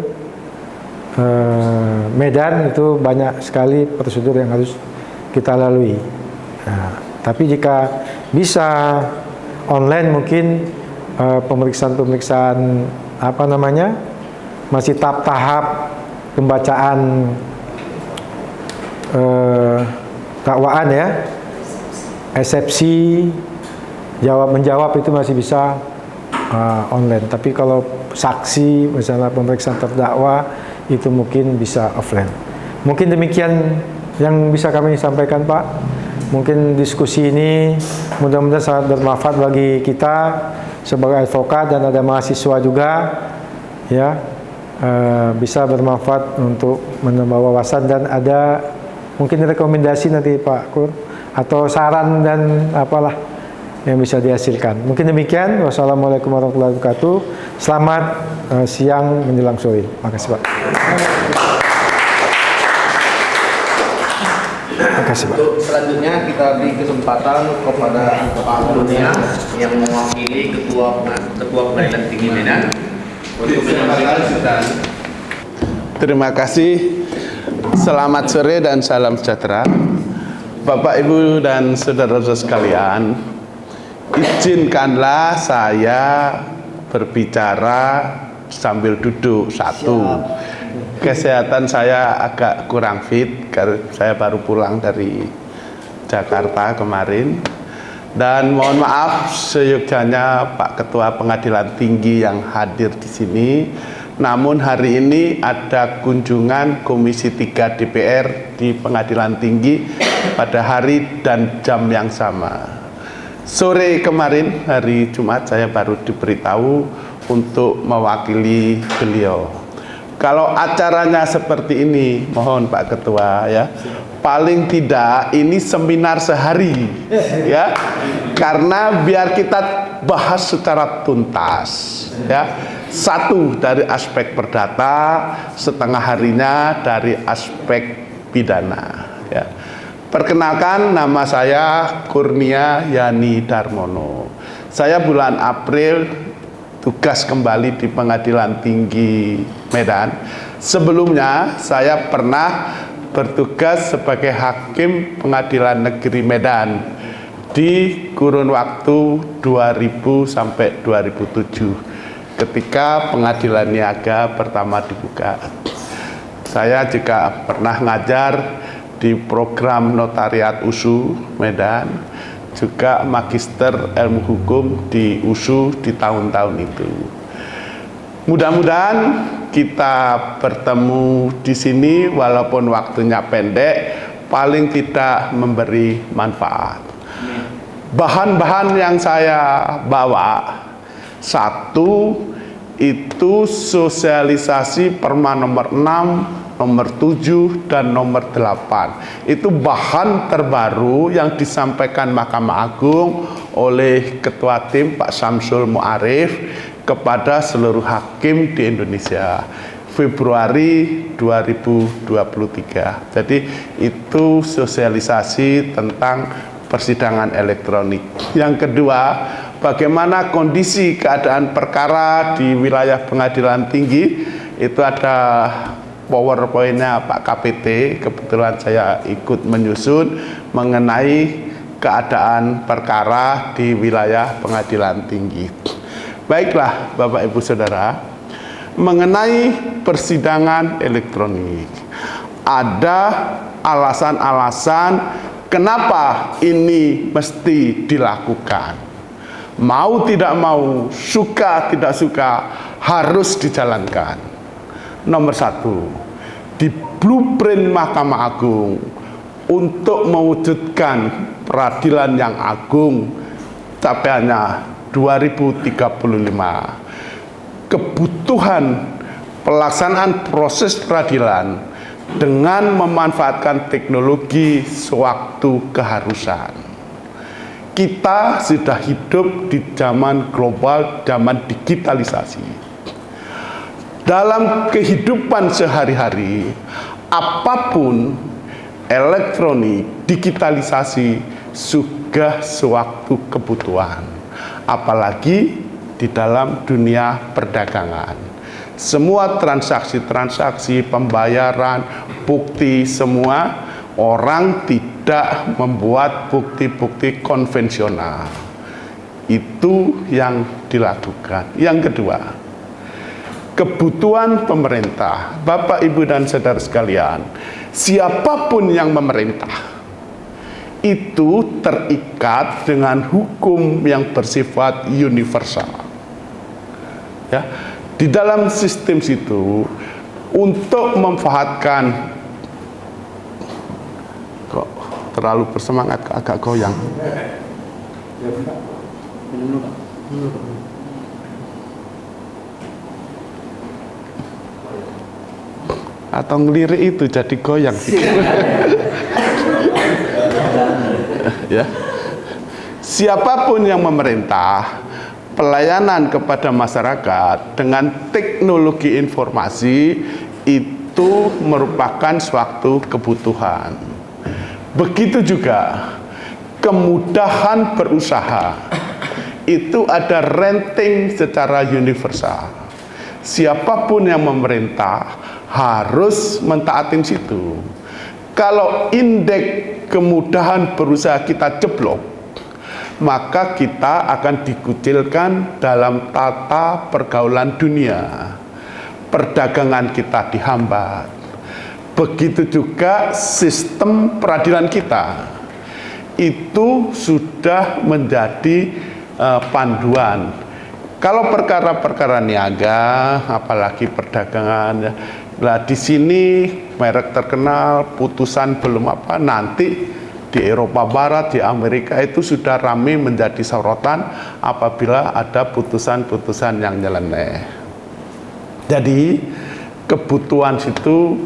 Medan, itu banyak sekali prosedur yang harus kita lalui. Nah, tapi jika bisa online, mungkin pemeriksaan masih tahap pembacaan dakwaan, ya, eksepsi, jawab-menjawab itu masih bisa online. Tapi kalau saksi, misalnya pemeriksaan terdakwa, itu mungkin bisa offline. Mungkin demikian yang bisa kami sampaikan, Pak. Mungkin diskusi ini mudah-mudahan sangat bermanfaat bagi kita sebagai advokat, dan ada mahasiswa juga, ya, bisa bermanfaat untuk menambah wawasan, dan ada mungkin rekomendasi nanti Pak Kur, atau saran dan apalah yang bisa dihasilkan. Mungkin demikian. Wassalamualaikum warahmatullahi wabarakatuh. Selamat siang menjelang sore. Makasih, Pak. Makasih, Pak. Untuk selanjutnya kita beri kesempatan kepada Pak Kurnia yang mewakili Ketua Pengadilan Tinggi Medan untuk menyampaikan. Terima kasih. Selamat sore dan salam sejahtera. Bapak, Ibu, dan saudara-saudara sekalian, izinkanlah saya berbicara sambil duduk. Satu, kesehatan saya agak kurang fit karena saya baru pulang dari Jakarta kemarin. Dan mohon maaf seyogyanya Pak Ketua Pengadilan Tinggi yang hadir di sini. Namun hari ini ada kunjungan Komisi 3 DPR di Pengadilan Tinggi pada hari dan jam yang sama. Sore kemarin, hari Jumat, saya baru diberitahu untuk mewakili beliau. Kalau acaranya seperti ini, mohon Pak Ketua, ya, paling tidak ini seminar sehari, ya, karena biar kita bahas secara tuntas, ya. Satu dari aspek perdata, setengah harinya dari aspek pidana, ya. Perkenalkan, nama saya Kurnia Yani Darmono. Saya bulan April tugas kembali di Pengadilan Tinggi Medan. Sebelumnya saya pernah bertugas sebagai hakim Pengadilan Negeri Medan di kurun waktu 2000 sampai 2007. ketika pengadilan niaga pertama dibuka. Saya juga pernah ngajar di program notariat USU Medan, juga magister ilmu hukum di USU di tahun-tahun itu. Mudah-mudahan kita bertemu di sini walaupun waktunya pendek, paling tidak memberi manfaat. Bahan-bahan yang saya bawa, satu itu sosialisasi Perma nomor 6, nomor 7, dan nomor 8. Itu bahan terbaru yang disampaikan Mahkamah Agung oleh Ketua Tim Pak Syamsul Mu'arif kepada seluruh hakim di Indonesia Februari 2023. Jadi itu sosialisasi tentang persidangan elektronik. Yang kedua, bagaimana kondisi keadaan perkara di wilayah pengadilan tinggi. Itu ada PowerPoint-nya Pak KPT, kebetulan saya ikut menyusun mengenai keadaan perkara di wilayah pengadilan tinggi. Baiklah Bapak Ibu Saudara, mengenai persidangan elektronik, ada alasan-alasan kenapa ini mesti dilakukan. Mau tidak mau, suka tidak suka, harus dijalankan. Nomor satu, di blueprint Mahkamah Agung untuk mewujudkan peradilan yang agung capaiannya 2035. Kebutuhan pelaksanaan proses peradilan dengan memanfaatkan teknologi sewaktu keharusan. Kita sudah hidup di zaman global, zaman digitalisasi. Dalam kehidupan sehari-hari, apapun elektronik, digitalisasi sudah sewaktu kebutuhan. Apalagi di dalam dunia perdagangan. Semua transaksi-transaksi, pembayaran, bukti, semua orang tidak membuat bukti-bukti konvensional. Itu yang dilakukan. Yang kedua, kebutuhan pemerintah. Bapak, Ibu, dan saudara sekalian, siapapun yang memerintah itu terikat dengan hukum yang bersifat universal. Ya, di dalam sistem situ untuk memfahatkan, kok terlalu bersemangat, agak goyang. Atau ngelirik itu jadi goyang. Ya. Siapapun yang memerintah, pelayanan kepada masyarakat dengan teknologi informasi itu merupakan suatu kebutuhan. Begitu juga kemudahan berusaha itu ada rating secara universal. Siapapun yang memerintah harus mentaatin situ. Kalau indeks kemudahan berusaha kita jeblok, maka kita akan dikucilkan dalam tata pergaulan dunia. Perdagangan kita dihambat. Begitu juga sistem peradilan kita. Itu sudah menjadi panduan. Kalau perkara-perkara niaga, apalagi perdagangan, nah di sini merek terkenal, putusan belum apa, nanti di Eropa Barat, di Amerika itu sudah ramai menjadi sorotan apabila ada putusan-putusan yang nyeleneh. Jadi kebutuhan situ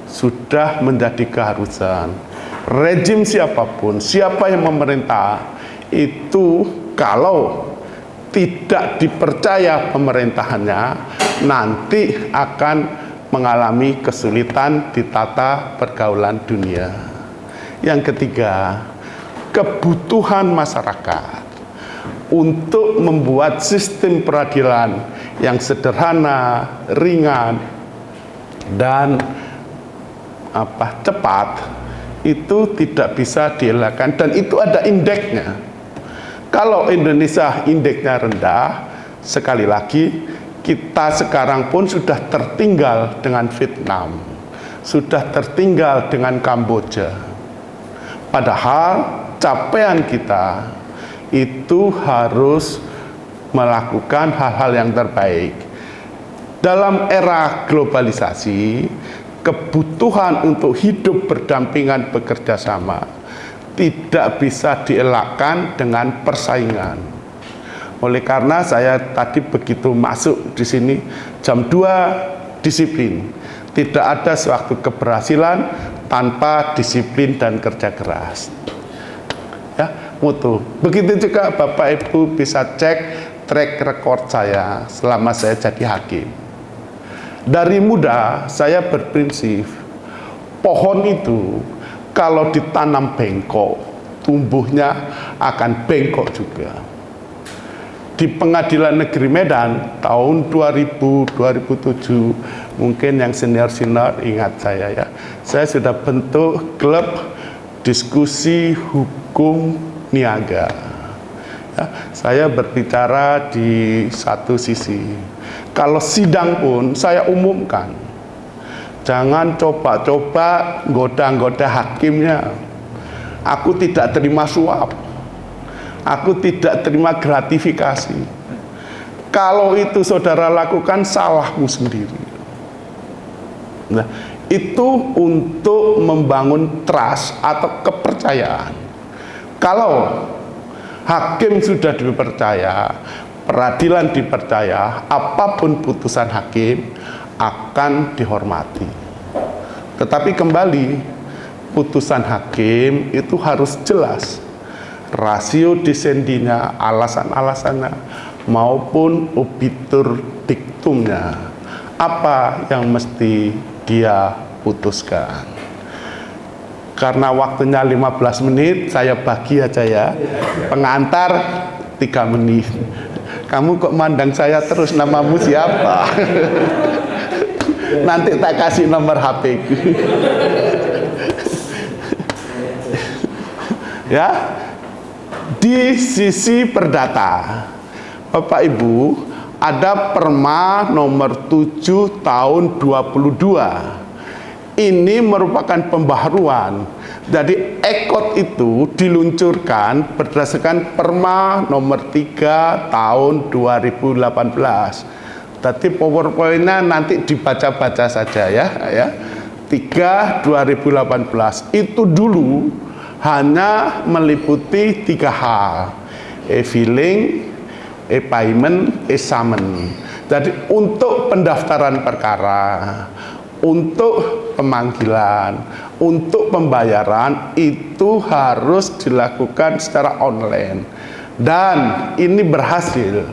sudah menjadi keharusan. Rejim siapapun, siapa yang memerintah, itu kalau tidak dipercaya pemerintahannya, nanti akan mengalami kesulitan di tata pergaulan dunia. Yang ketiga, kebutuhan masyarakat untuk membuat sistem peradilan yang sederhana, ringan, dan cepat, itu tidak bisa dielakkan, dan itu ada indeksnya. Kalau Indonesia indeksnya rendah, sekali lagi kita sekarang pun sudah tertinggal dengan Vietnam, sudah tertinggal dengan Kamboja. Padahal capaian kita itu harus melakukan hal-hal yang terbaik. Dalam era globalisasi, kebutuhan untuk hidup berdampingan bekerja sama tidak bisa dielakkan dengan persaingan. Oleh karena saya tadi begitu masuk di sini jam 2 disiplin. Tidak ada suatu keberhasilan tanpa disiplin dan kerja keras. Ya, mutu. Begitu juga Bapak Ibu bisa cek track record saya selama saya jadi hakim. Dari muda saya berprinsip pohon itu kalau ditanam bengkok, tumbuhnya akan bengkok juga. Di Pengadilan Negeri Medan tahun 2007 mungkin yang senior-senior ingat saya ya, saya sudah bentuk klub diskusi hukum niaga ya, saya berbicara di satu sisi, kalau sidang pun saya umumkan, jangan coba-coba goda-goda hakimnya. Aku tidak terima suap, aku tidak terima gratifikasi. Kalau itu saudara lakukan, salahmu sendiri. Nah, itu untuk membangun trust atau kepercayaan. Kalau hakim sudah dipercaya, peradilan dipercaya, apapun putusan hakim akan dihormati. Tetapi kembali, putusan hakim itu harus jelas, rasio disendinya, alasan-alasannya, maupun obiter dictumnya, apa yang mesti dia putuskan. Karena waktunya 15 menit, saya bagi aja ya, pengantar 3 menit. Kamu kok mandang saya terus, namamu siapa? Nanti tak kasih nomor HP. Ya, di sisi perdata, Bapak Ibu, ada Perma nomor 7 tahun 22. Ini merupakan pembaharuan. Jadi ekot itu diluncurkan berdasarkan Perma nomor 3 tahun 2018. Tadi PowerPoint-nya nanti dibaca-baca saja ya. 3 2018 itu dulu hanya meliputi 3 hal: e-filing, e-payment, e-summon. Jadi untuk pendaftaran perkara, untuk pemanggilan, untuk pembayaran itu harus dilakukan secara online. Dan ini berhasil.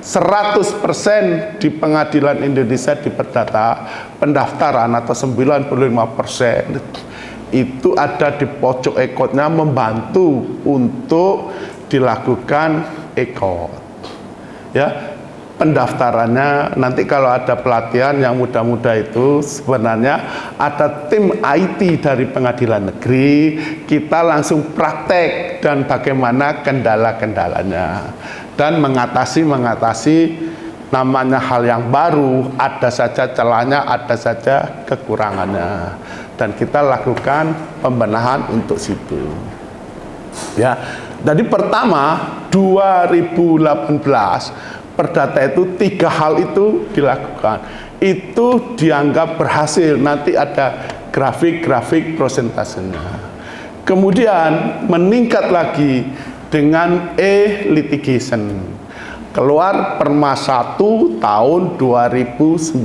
100% di Pengadilan Indonesia di Perdata pendaftaran atau 95% itu ada di pojok ekotnya membantu untuk dilakukan ekot. Ya, pendaftarannya nanti kalau ada pelatihan yang muda-muda itu sebenarnya ada tim IT dari Pengadilan Negeri, kita langsung praktek dan bagaimana kendala-kendalanya dan mengatasi namanya hal yang baru, ada saja celahnya, ada saja kekurangannya, dan kita lakukan pembenahan untuk situ. Ya, jadi pertama 2018 Perdata itu 3 hal itu dilakukan, itu dianggap berhasil. Nanti ada grafik-grafik prosentasenya. Kemudian meningkat lagi dengan e-litigation. Keluar Perma 1 tahun 2019,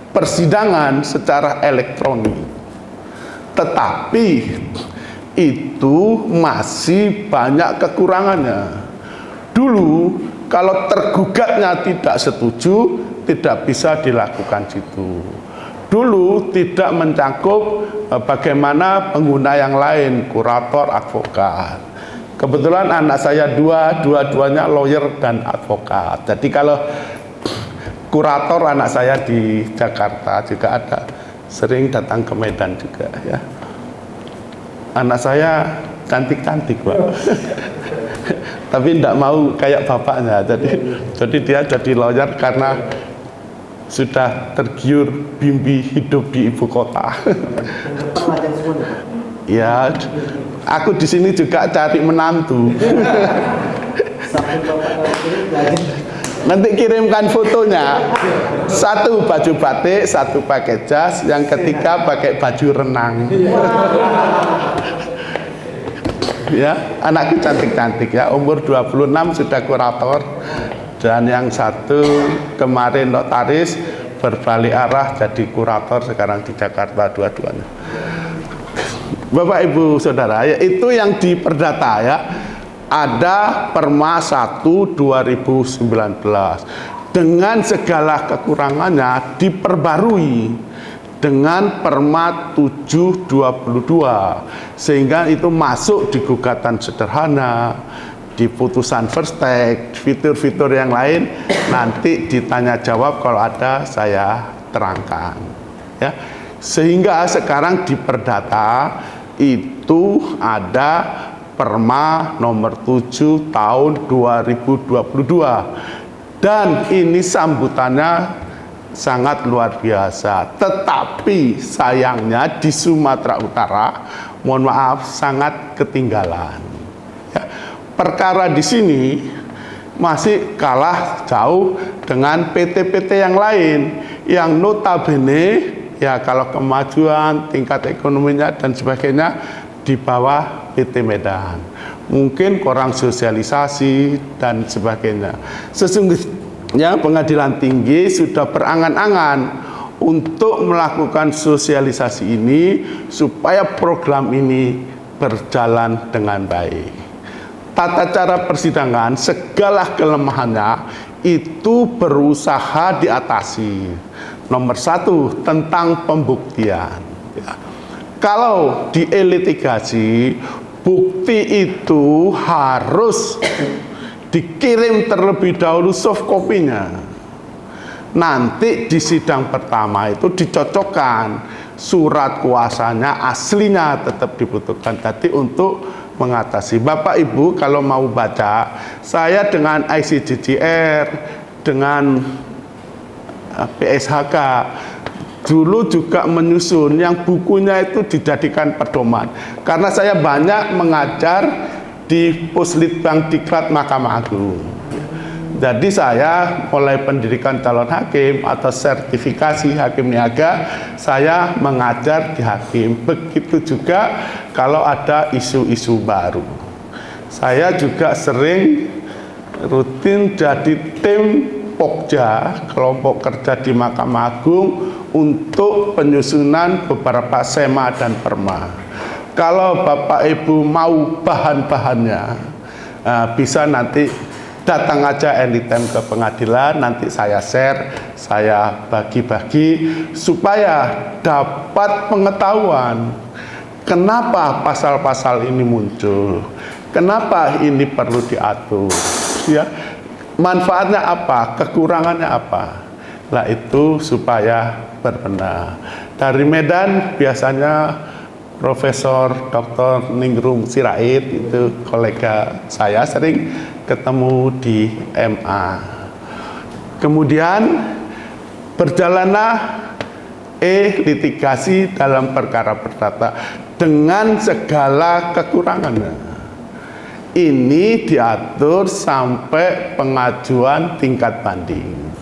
persidangan secara elektronik. Tetapi itu masih banyak kekurangannya. Dulu kalau tergugatnya tidak setuju, tidak bisa dilakukan situ. Dulu tidak mencakup bagaimana pengguna yang lain, kurator, advokat. Kebetulan anak saya dua-duanya lawyer dan advokat. Jadi kalau kurator anak saya di Jakarta juga ada, sering datang ke Medan juga ya. Anak saya cantik-cantik, Pak. tapi tidak mau kayak bapaknya. Jadi dia jadi lawyer karena sudah tergiur mimpi hidup di ibu kota. Ya, aku di sini juga cari menantu. Nanti kirimkan fotonya. Satu baju batik, satu pakai jas, yang ketiga pakai baju renang. Ya, anakku cantik-cantik ya, umur 26 sudah kurator, dan yang satu kemarin notaris berbalik arah jadi kurator sekarang di Jakarta dua-duanya. Bapak Ibu Saudara, ya, itu yang di Perdata ya. Ada Perma 1 2019 dengan segala kekurangannya diperbarui dengan Perma 7 22 sehingga itu masuk di gugatan sederhana, di putusan first take, fitur-fitur yang lain nanti ditanya jawab kalau ada saya terangkan ya. Sehingga sekarang di Perdata itu ada Perma nomor 7 tahun 2022 dan ini sambutannya sangat luar biasa. Tetapi sayangnya di Sumatera Utara, mohon maaf, sangat ketinggalan. Ya, perkara di sini masih kalah jauh dengan PT-PT yang lain yang notabene ya kalau kemajuan tingkat ekonominya dan sebagainya di bawah PT Medan. Mungkin kurang sosialisasi dan sebagainya. Sesungguhnya pengadilan tinggi sudah berangan-angan untuk melakukan sosialisasi ini supaya program ini berjalan dengan baik. Tata cara persidangan segala kelemahannya itu berusaha diatasi. Nomor 1 tentang pembuktian. Ya. Kalau di litigasi bukti itu harus dikirim terlebih dahulu soft copy-nya. Nanti di sidang pertama itu dicocokkan surat kuasanya aslinya tetap dibutuhkan tadi untuk mengatasi. Bapak Ibu kalau mau baca, saya dengan ICJJR, dengan PSHK dulu juga menyusun yang bukunya itu dijadikan pedoman karena saya banyak mengajar di Puslitbang Diklat Mahkamah Agung. Jadi saya mulai pendidikan calon hakim atau sertifikasi hakim niaga saya mengajar di hakim. Begitu juga kalau ada isu-isu baru. Saya juga sering rutin jadi tim Pokja, kelompok kerja di Mahkamah Agung untuk penyusunan beberapa sema dan perma. Kalau Bapak Ibu mau bahan-bahannya, bisa nanti datang aja anytime ke pengadilan, nanti saya share, saya bagi-bagi supaya dapat pengetahuan kenapa pasal-pasal ini muncul, kenapa ini perlu diatur, ya. Manfaatnya apa, kekurangannya apa. Nah itu supaya berbenah. Dari Medan biasanya Profesor Dr. Ningrum Sirait itu kolega saya sering ketemu di MA. Kemudian berjalanlah litigasi dalam perkara perdata dengan segala kekurangannya. Ini diatur sampai pengajuan tingkat banding.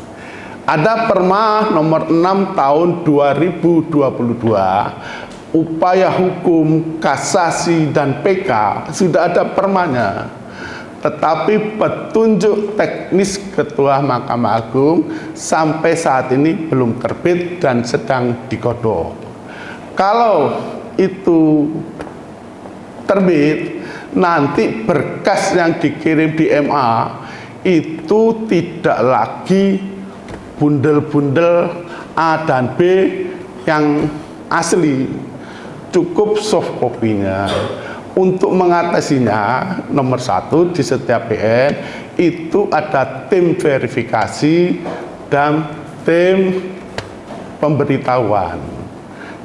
Ada Perma nomor 6 tahun 2022, upaya hukum, kasasi, dan PK, sudah ada permanya. Tetapi petunjuk teknis Ketua Mahkamah Agung sampai saat ini belum terbit dan sedang digodok. Kalau itu terbit, nanti berkas yang dikirim di MA itu tidak lagi bundel-bundel A dan B yang asli, cukup soft copy-nya. Untuk mengatasinya, nomor 1 di setiap PN itu ada tim verifikasi dan tim pemberitahuan.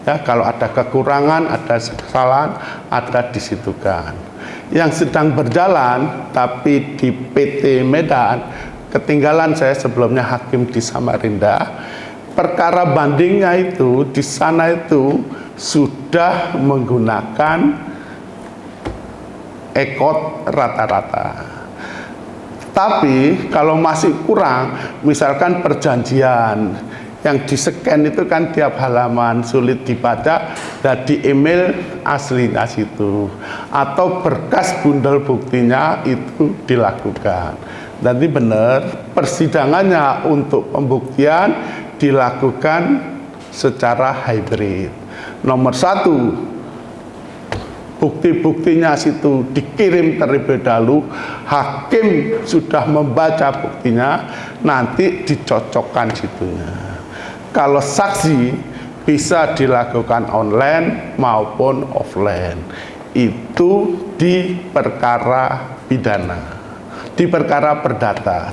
Ya, kalau ada kekurangan, ada kesalahan, ada disitukan. Yang sedang berjalan tapi di PT Medan, ketinggalan saya sebelumnya hakim di Samarinda, perkara bandingnya itu di sana itu sudah menggunakan ekot rata-rata. Tapi kalau masih kurang, misalkan perjanjian yang di-scan itu kan tiap halaman sulit dibaca, dan di email aslinya situ, atau berkas bundel buktinya itu dilakukan. Nanti benar persidangannya untuk pembuktian dilakukan secara hybrid. Nomor satu, bukti-buktinya situ dikirim terlebih dahulu, hakim sudah membaca buktinya, nanti dicocokkan situnya. Kalau saksi bisa dilakukan online maupun offline, itu di perkara pidana, di perkara perdata.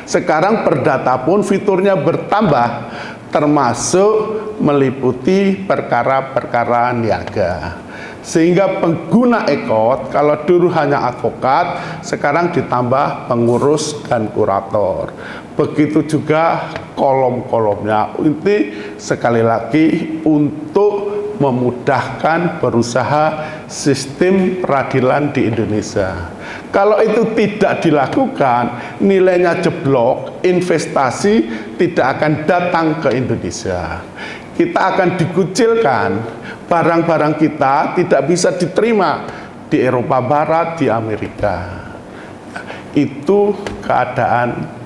Sekarang perdata pun fiturnya bertambah, termasuk meliputi perkara-perkara niaga. Sehingga pengguna ekot, kalau dulu hanya advokat, sekarang ditambah pengurus dan kurator. Begitu juga kolom-kolomnya. Inti sekali lagi untuk memudahkan berusaha sistem peradilan di Indonesia. Kalau itu tidak dilakukan, nilainya jeblok, investasi tidak akan datang ke Indonesia. Kita akan dikucilkan, barang-barang kita tidak bisa diterima di Eropa Barat, di Amerika. Itu keadaan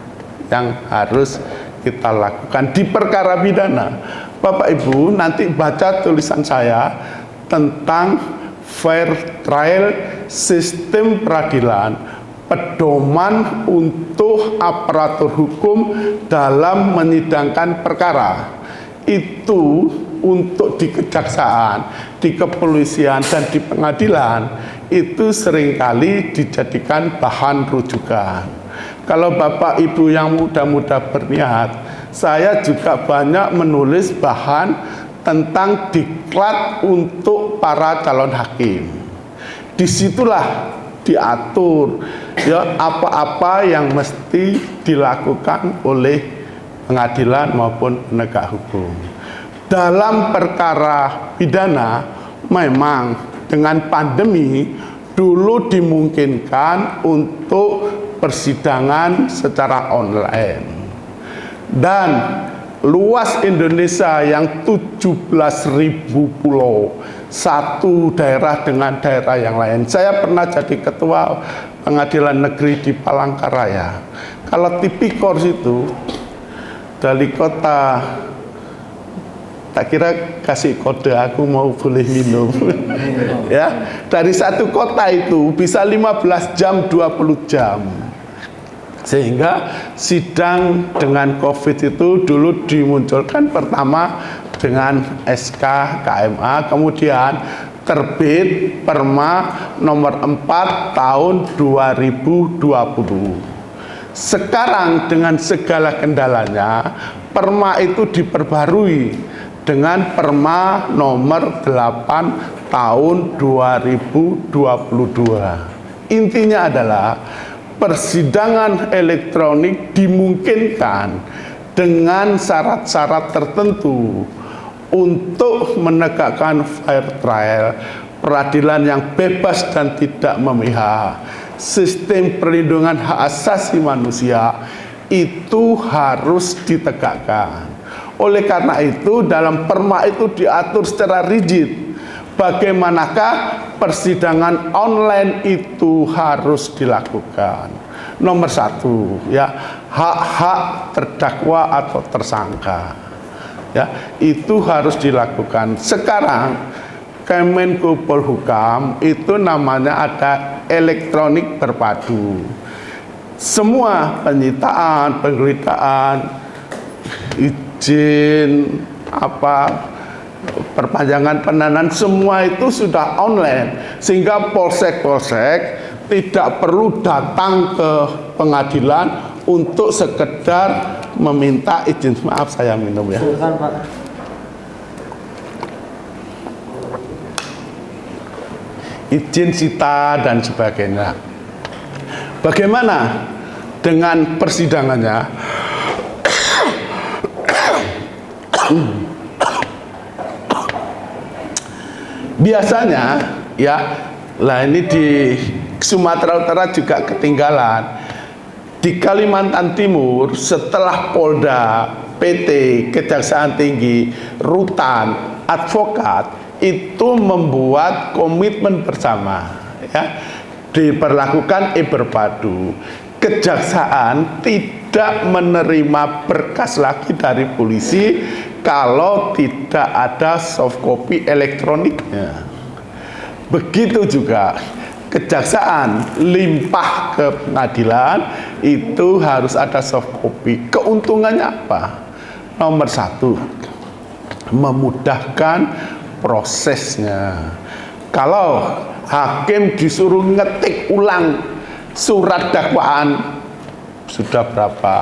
yang harus kita lakukan di perkara pidana. Bapak Ibu nanti baca tulisan saya tentang fair trial, sistem peradilan, pedoman untuk aparatur hukum dalam menyidangkan perkara. Itu untuk di kejaksaan, di kepolisian, dan di pengadilan itu seringkali dijadikan bahan rujukan. Kalau Bapak Ibu yang muda-muda berniat, saya juga banyak menulis bahan tentang diklat untuk para calon hakim. Disitulah diatur ya apa-apa yang mesti dilakukan oleh pengadilan maupun penegak hukum. Dalam perkara pidana, memang dengan pandemi dulu dimungkinkan untuk persidangan secara online. Dan luas Indonesia yang 17.000 pulau, satu daerah dengan daerah yang lain. Saya pernah jadi ketua pengadilan negeri di Palangkaraya. Kalau tipikor itu dari kota, tak kira kasih kode aku mau boleh minum. Ya, dari satu kota itu bisa 15 jam, 20 jam. Sehingga sidang dengan COVID itu dulu dimunculkan pertama dengan SK KMA, kemudian terbit Perma nomor 4 tahun 2020. Sekarang dengan segala kendalanya, Perma itu diperbarui dengan Perma nomor 8 tahun 2022. Intinya adalah persidangan elektronik dimungkinkan dengan syarat-syarat tertentu untuk menegakkan fair trial, peradilan yang bebas dan tidak memihak, sistem perlindungan hak asasi manusia itu harus ditegakkan. Oleh karena itu dalam Perma itu diatur secara rigid bagaimanakah persidangan online itu harus dilakukan. Nomor satu, ya, hak-hak terdakwa atau tersangka, ya, itu harus dilakukan. Sekarang Kemenko Polhukam itu namanya ada elektronik berpadu. Semua penyitaan, penggeledahan, izin perpanjangan penahanan semua itu sudah online, sehingga polsek-polsek tidak perlu datang ke pengadilan untuk sekedar meminta izin. Maaf saya minum ya. izin sita dan sebagainya. Bagaimana dengan persidangannya? Biasanya ya, lah ini di Sumatera Utara juga ketinggalan. Di Kalimantan Timur setelah Polda, PT, Kejaksaan Tinggi, Rutan, advokat itu membuat komitmen bersama, ya, diperlakukan e-berpadu. Kejaksaan tidak menerima berkas lagi dari polisi kalau tidak ada soft copy elektroniknya. Begitu juga kejaksaan limpah ke pengadilan itu harus ada soft copy. Keuntungannya apa? Nomor satu, memudahkan prosesnya. Kalau hakim disuruh ngetik ulang surat dakwaan, sudah berapa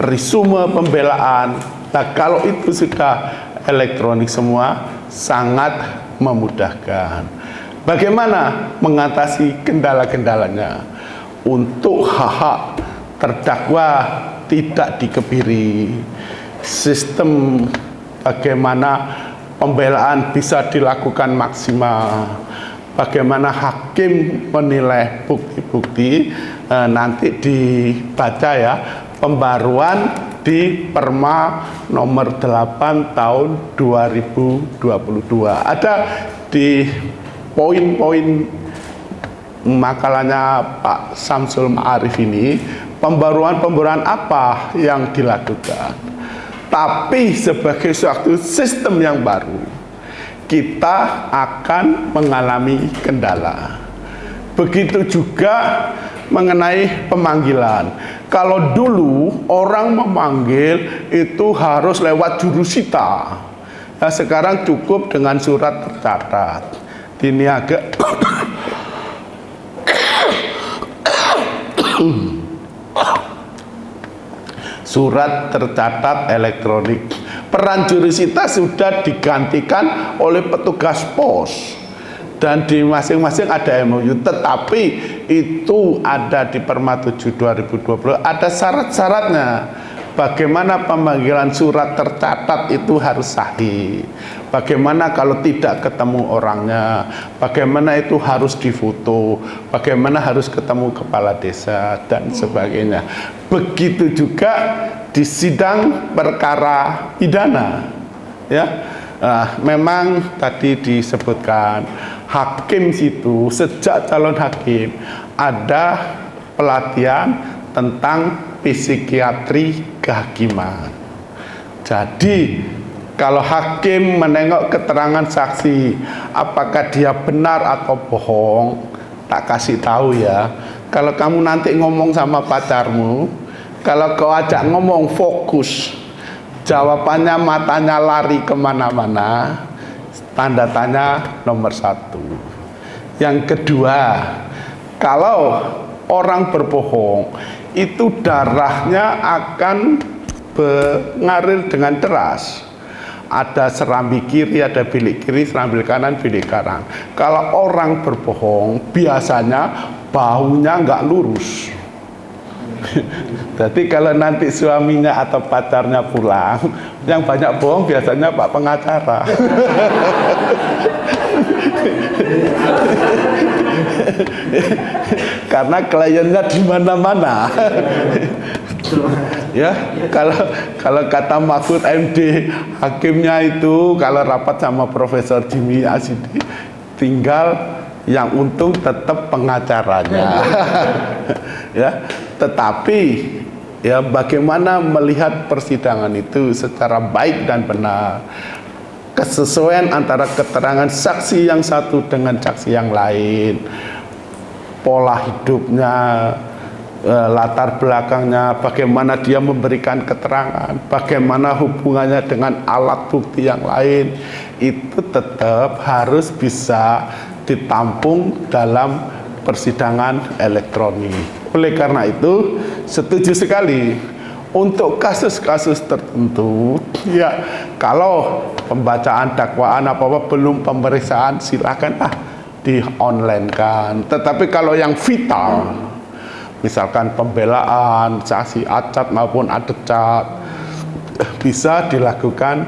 resume pembelaan, nah kalau itu sudah elektronik semua, sangat memudahkan. Bagaimana mengatasi kendala-kendalanya? Untuk hak-hak terdakwa tidak dikebiri, sistem bagaimana pembelaan bisa dilakukan maksimal, bagaimana hakim menilai bukti-bukti, nanti dibaca ya, pembaruan di Perma nomor 8 tahun 2022. Ada di poin-poin makalahnya Pak Samsul Ma'arif ini, pembaruan-pembaruan apa yang dilakukan. Tapi sebagai suatu sistem yang baru, kita akan mengalami kendala. Begitu juga mengenai pemanggilan. Kalau dulu orang memanggil itu harus lewat jurusita, nah, sekarang cukup dengan surat tercatat. Ini agak surat tercatat elektronik. Peran jurusita sudah digantikan oleh petugas pos, dan di masing-masing ada MOU, tetapi itu ada di Perma 7 2020 ada syarat-syaratnya. Bagaimana pemanggilan surat tercatat itu harus sahih, bagaimana kalau tidak ketemu orangnya, bagaimana itu harus difoto, bagaimana harus ketemu kepala desa dan sebagainya. Begitu juga di sidang perkara pidana, ya. Memang tadi disebutkan hakim situ sejak calon hakim ada pelatihan tentang psikiatri kehakiman. Jadi kalau hakim menengok keterangan saksi, apakah dia benar atau bohong, tak kasih tahu ya. Kalau kamu nanti ngomong sama pacarmu, kalau kau ajak ngomong fokus, jawabannya matanya lari kemana-mana, tanda tanya nomor satu. Yang kedua, kalau orang berbohong, itu darahnya akan mengalir dengan deras. Ada serambi kiri, ada bilik kiri, serambi kanan, bilik kanan. Kalau orang berbohong, biasanya baunya nggak lurus. Jadi kalau nanti suaminya atau pacarnya pulang, yang banyak bohong biasanya Pak pengacara. Karena kliennya di mana-mana. Ya, kalau kata Mahfud MD, hakimnya itu kalau rapat sama Profesor Jimmy Asidi, tinggal yang untung tetap pengacaranya. Ya, tetapi ya bagaimana melihat persidangan itu secara baik dan benar, kesesuaian antara keterangan saksi yang satu dengan saksi yang lain, pola hidupnya, latar belakangnya, bagaimana dia memberikan keterangan, bagaimana hubungannya dengan alat bukti yang lain, itu tetap harus bisa ditampung dalam persidangan elektronik. Oleh karena itu, setuju sekali untuk kasus-kasus tertentu, ya kalau pembacaan dakwaan apa-apa belum pemeriksaan, silakanlah di online kan. Tetapi kalau yang vital, misalkan pembelaan, saksi acat maupun adecat, bisa dilakukan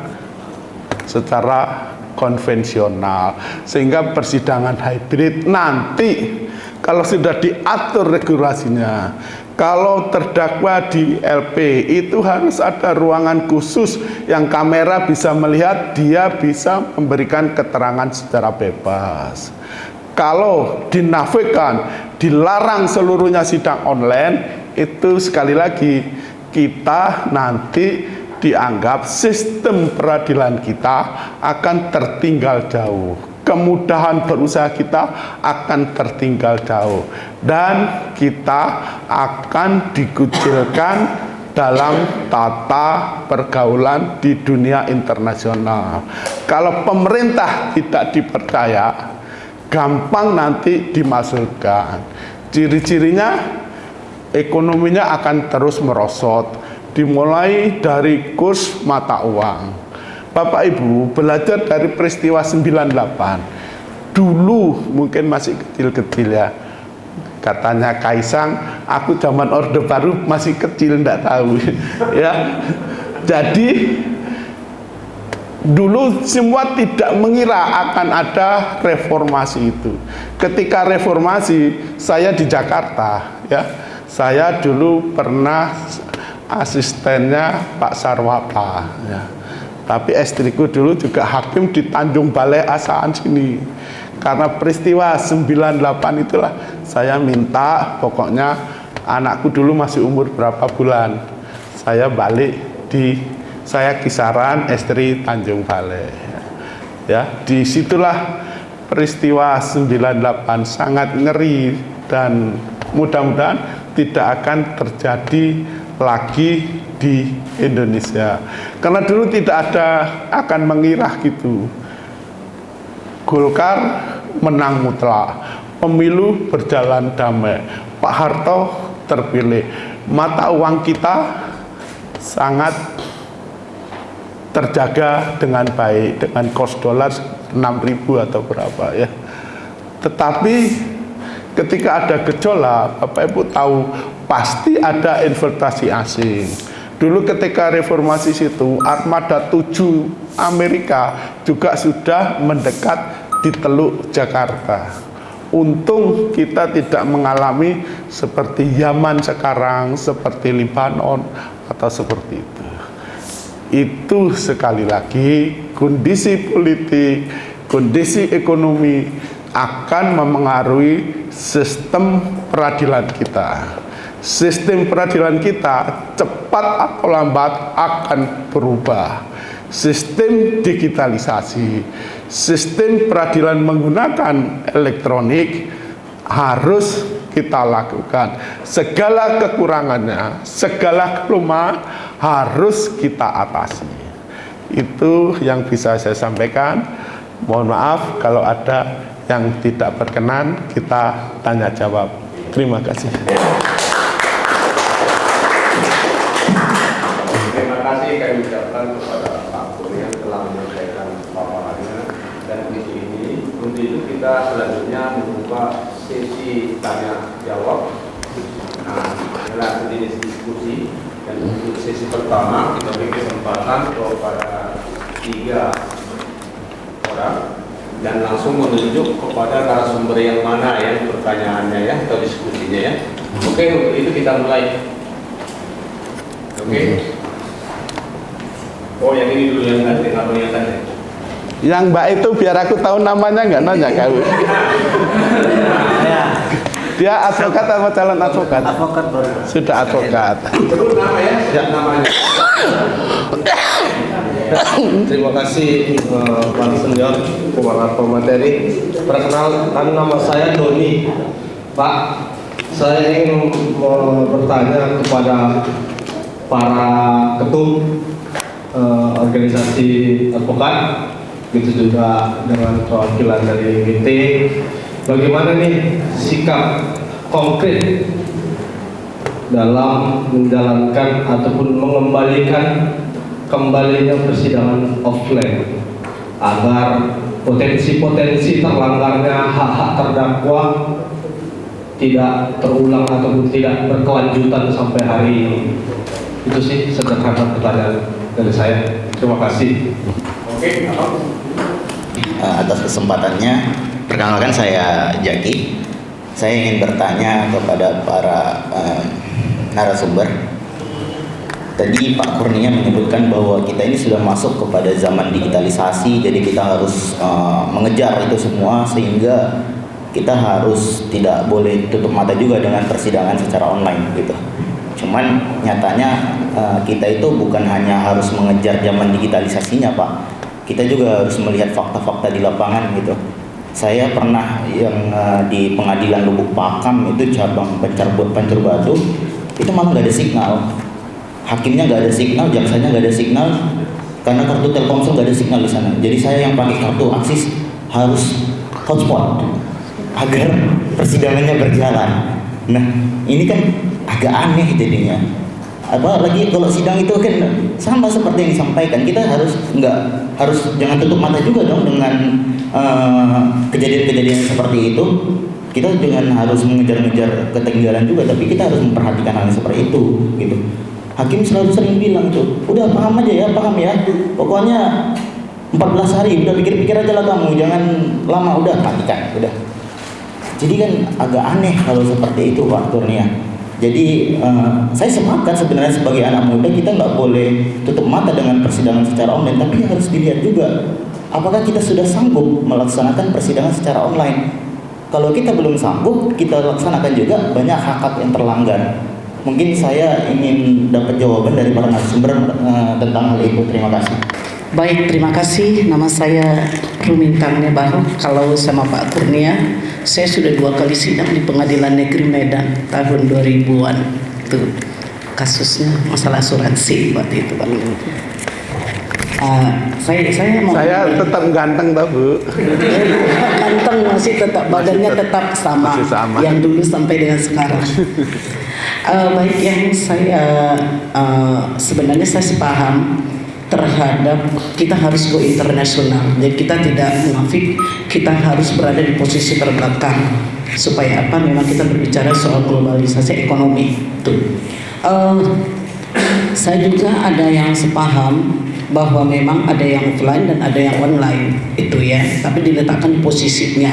secara konvensional, sehingga persidangan hybrid nanti kalau sudah diatur regulasinya, kalau terdakwa di LP itu harus ada ruangan khusus yang kamera bisa melihat, dia bisa memberikan keterangan secara bebas. Kalau dinafikan, dilarang seluruhnya sidang online, itu sekali lagi kita nanti dianggap sistem peradilan kita akan tertinggal jauh. Kemudahan berusaha kita akan tertinggal jauh. Dan kita akan dikucilkan dalam tata pergaulan di dunia internasional. Kalau pemerintah tidak dipercaya, gampang nanti dimasukkan. Ciri-cirinya, ekonominya akan terus merosot. Dimulai dari kurs mata uang. Bapak Ibu belajar dari peristiwa 98. Dulu mungkin masih kecil-kecil ya. Katanya Kaisang, aku zaman Orde Baru masih kecil, enggak tahu. Ya. Jadi dulu semua tidak mengira akan ada reformasi itu. Ketika reformasi, saya di Jakarta ya. Saya dulu pernah asistennya Pak Sarwapa ya. Tapi istriku dulu juga hakim di Tanjung Balai Asahan sini. Karena peristiwa 98 itulah saya minta, pokoknya anakku dulu masih umur berapa bulan, saya balik saya kisaran istri Tanjung Balai ya. Disitulah peristiwa 98 sangat ngeri, dan mudah-mudahan tidak akan terjadi lagi di Indonesia. Karena dulu tidak ada akan mengira gitu. Golkar menang mutlak, pemilu berjalan damai, Pak Harto terpilih, mata uang kita sangat terjaga dengan baik, dengan kurs dolar 6.000 atau berapa ya. Tetapi ketika ada gejolak, Bapak Ibu tahu pasti ada investasi asing. Dulu ketika reformasi situ, armada 7 Amerika juga sudah mendekat di Teluk Jakarta. Untung kita tidak mengalami seperti Yaman sekarang, seperti Libanon atau seperti itu. Itu sekali lagi kondisi politik, kondisi ekonomi akan memengaruhi sistem peradilan kita. Sistem peradilan kita cepat atau lambat akan berubah. Sistem digitalisasi, sistem peradilan menggunakan elektronik harus kita lakukan. Segala kekurangannya, segala kelemahan harus kita atasi. Itu yang bisa saya sampaikan. Mohon maaf kalau ada yang tidak berkenan, kita tanya jawab. Terima kasih. Terima kasih kami ucapkan kepada Pak Puri yang telah menyampaikan paparannya, dan di sini untuk itu kita selanjutnya membuka sesi tanya jawab. Nah, inilah jenis diskusi, dan untuk sesi pertama kita beri kesempatan kepada 3 orang dan langsung menunjuk kepada narasumber yang mana yang pertanyaannya ya atau diskusinya ya. Oke, untuk itu kita mulai. Oke. Oh, yang ini dulu yang tadi, apa yang tadi? Yang Mbak itu biar aku tahu namanya, nggak nanya kau. Dia advokat atau calon advokat? Advokat baru. Sudah advokat. Sebut nama ya, namanya. Terima kasih Pak Senior Pemerhati Materi. Perkenalkan, nama saya Doni. Pak, saya ingin bertanya kepada para ketum organisasi advokat, begitu juga dengan perwakilan dari MIT. Bagaimana nih sikap konkret dalam menjalankan ataupun mengembalikan kembalinya persidangan offline agar potensi-potensi terlanggarnya hak-hak terdakwa tidak terulang ataupun tidak berkelanjutan sampai hari ini. Itu sih sederhana pertanyaan dari saya. Terima kasih. Oke, Atas kesempatannya, perkenalkan saya Jaki. Saya ingin bertanya kepada para narasumber. Tadi Pak Kurnia menyebutkan bahwa kita ini sudah masuk kepada zaman digitalisasi, jadi kita harus mengejar itu semua, sehingga kita harus tidak boleh tutup mata juga dengan persidangan secara online gitu. Cuman nyatanya kita itu bukan hanya harus mengejar zaman digitalisasinya, Pak. Kita juga harus melihat fakta-fakta di lapangan gitu. Saya pernah yang di pengadilan Lubuk Pakam itu cabang Pancur Batu, itu malah nggak ada signal. Hakimnya nggak ada signal, jaksanya nggak ada signal, karena kartu Telkomsel nggak ada signal di sana. Jadi saya yang pakai kartu Aksis harus hotspot agar persidangannya berjalan. Nah, ini kan agak aneh jadinya. Apalagi kalau sidang itu kan sama seperti yang disampaikan, kita harus jangan tutup mata juga dong dengan kejadian-kejadian seperti itu. Kita dengan harus mengejar-ngejar ketinggalan juga, tapi kita harus memperhatikan hal seperti itu gitu. Hakim selalu sering bilang tuh, udah paham aja ya, paham ya, pokoknya 14 hari, udah pikir-pikir aja lah kamu, jangan lama, udah matikan, udah. Jadi kan agak aneh kalau seperti itu Pak Kurnia. Jadi saya sepakat sebenarnya sebagai anak muda kita nggak boleh tutup mata dengan persidangan secara online, tapi harus dilihat juga apakah kita sudah sanggup melaksanakan persidangan secara online. Kalau kita belum sanggup, kita laksanakan juga banyak hak-hak yang terlanggar. Mungkin saya ingin dapat jawaban dari para narasumber tentang hal itu. Terima kasih. Baik, terima kasih. Nama saya Rumintangnya Baru. Kalau sama Pak Kurnia, saya sudah 2 kali sidang di Pengadilan Negeri Medan tahun 2000-an. Itu kasusnya masalah asuransi waktu itu, Pak. Saya tetap ganteng tau Bu. Ganteng masih tetap, badannya tetap sama, masih sama. Yang dulu sampai dengan sekarang. Baik, yang saya sebenarnya saya sepaham terhadap kita harus go internasional. Jadi kita tidak munafik, kita harus berada di posisi terbelakang. Supaya apa? Memang kita berbicara soal globalisasi ekonomi. Tuh. Saya juga ada yang sepaham bahwa memang ada yang offline dan ada yang online itu ya, tapi diletakkan di posisinya.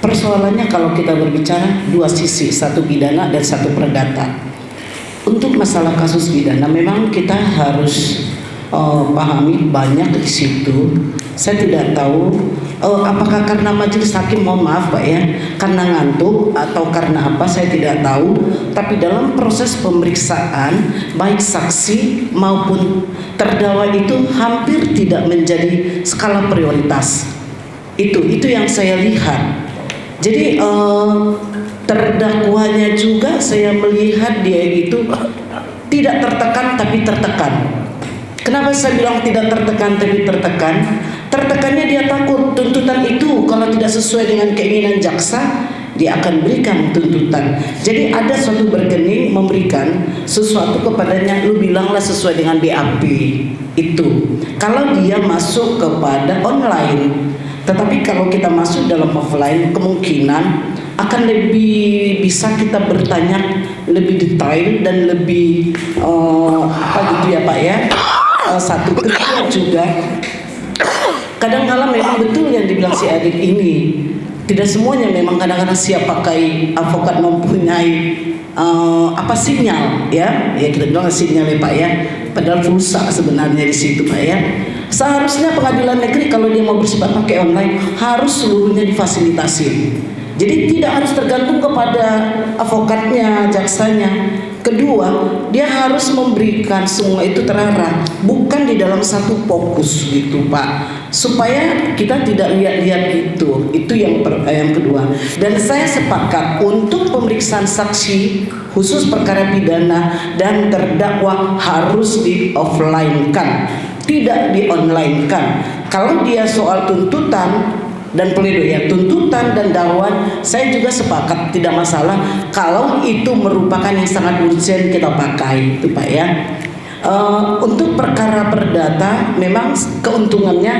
Persoalannya kalau kita berbicara 2 sisi, satu pidana dan satu perdata. Untuk masalah kasus pidana memang kita harus pahami banyak di situ. Saya tidak tahu apakah karena majelis hakim, mohon maaf Pak ya, karena ngantuk atau karena apa saya tidak tahu. Tapi dalam proses pemeriksaan baik saksi maupun terdakwa itu hampir tidak menjadi skala prioritas. Itu yang saya lihat. Jadi terdakwanya juga saya melihat dia itu tidak tertekan tapi tertekan. Kenapa saya bilang tidak tertekan tapi tertekan? Tertekannya dia takut tuntutan itu kalau tidak sesuai dengan keinginan jaksa, dia akan berikan tuntutan. Jadi ada suatu bergening memberikan sesuatu kepadanya, lu bilanglah sesuai dengan BAP itu. Kalau dia masuk kepada online, tetapi kalau kita masuk dalam offline, kemungkinan akan lebih bisa kita bertanya lebih detail dan lebih apa gitu ya Pak ya. Satu kedua juga kadang-kala memang betul yang dibilang si adik ini, tidak semuanya memang kadang-kadang siap pakai advokat mempunyai apa sinyal ya kita bilang sinyal ya Pak ya, padahal pulsa sebenarnya di situ Pak ya. Seharusnya pengadilan negeri kalau dia mau bersifat pakai online harus seluruhnya difasilitasi. Jadi tidak harus tergantung kepada advokatnya, jaksanya. Kedua, dia harus memberikan semua itu terarah, bukan di dalam satu fokus gitu Pak, supaya kita tidak lihat-lihat itu. Itu yang kedua. Dan saya sepakat untuk pemeriksaan saksi khusus perkara pidana dan terdakwa harus di offline-kan, tidak di online-kan. Kalau dia soal tuntutan dan pledoi, tuntutan dan dakwaan, saya juga sepakat tidak masalah kalau itu merupakan yang sangat urgent kita pakai itu Pak ya. Untuk perkara perdata memang keuntungannya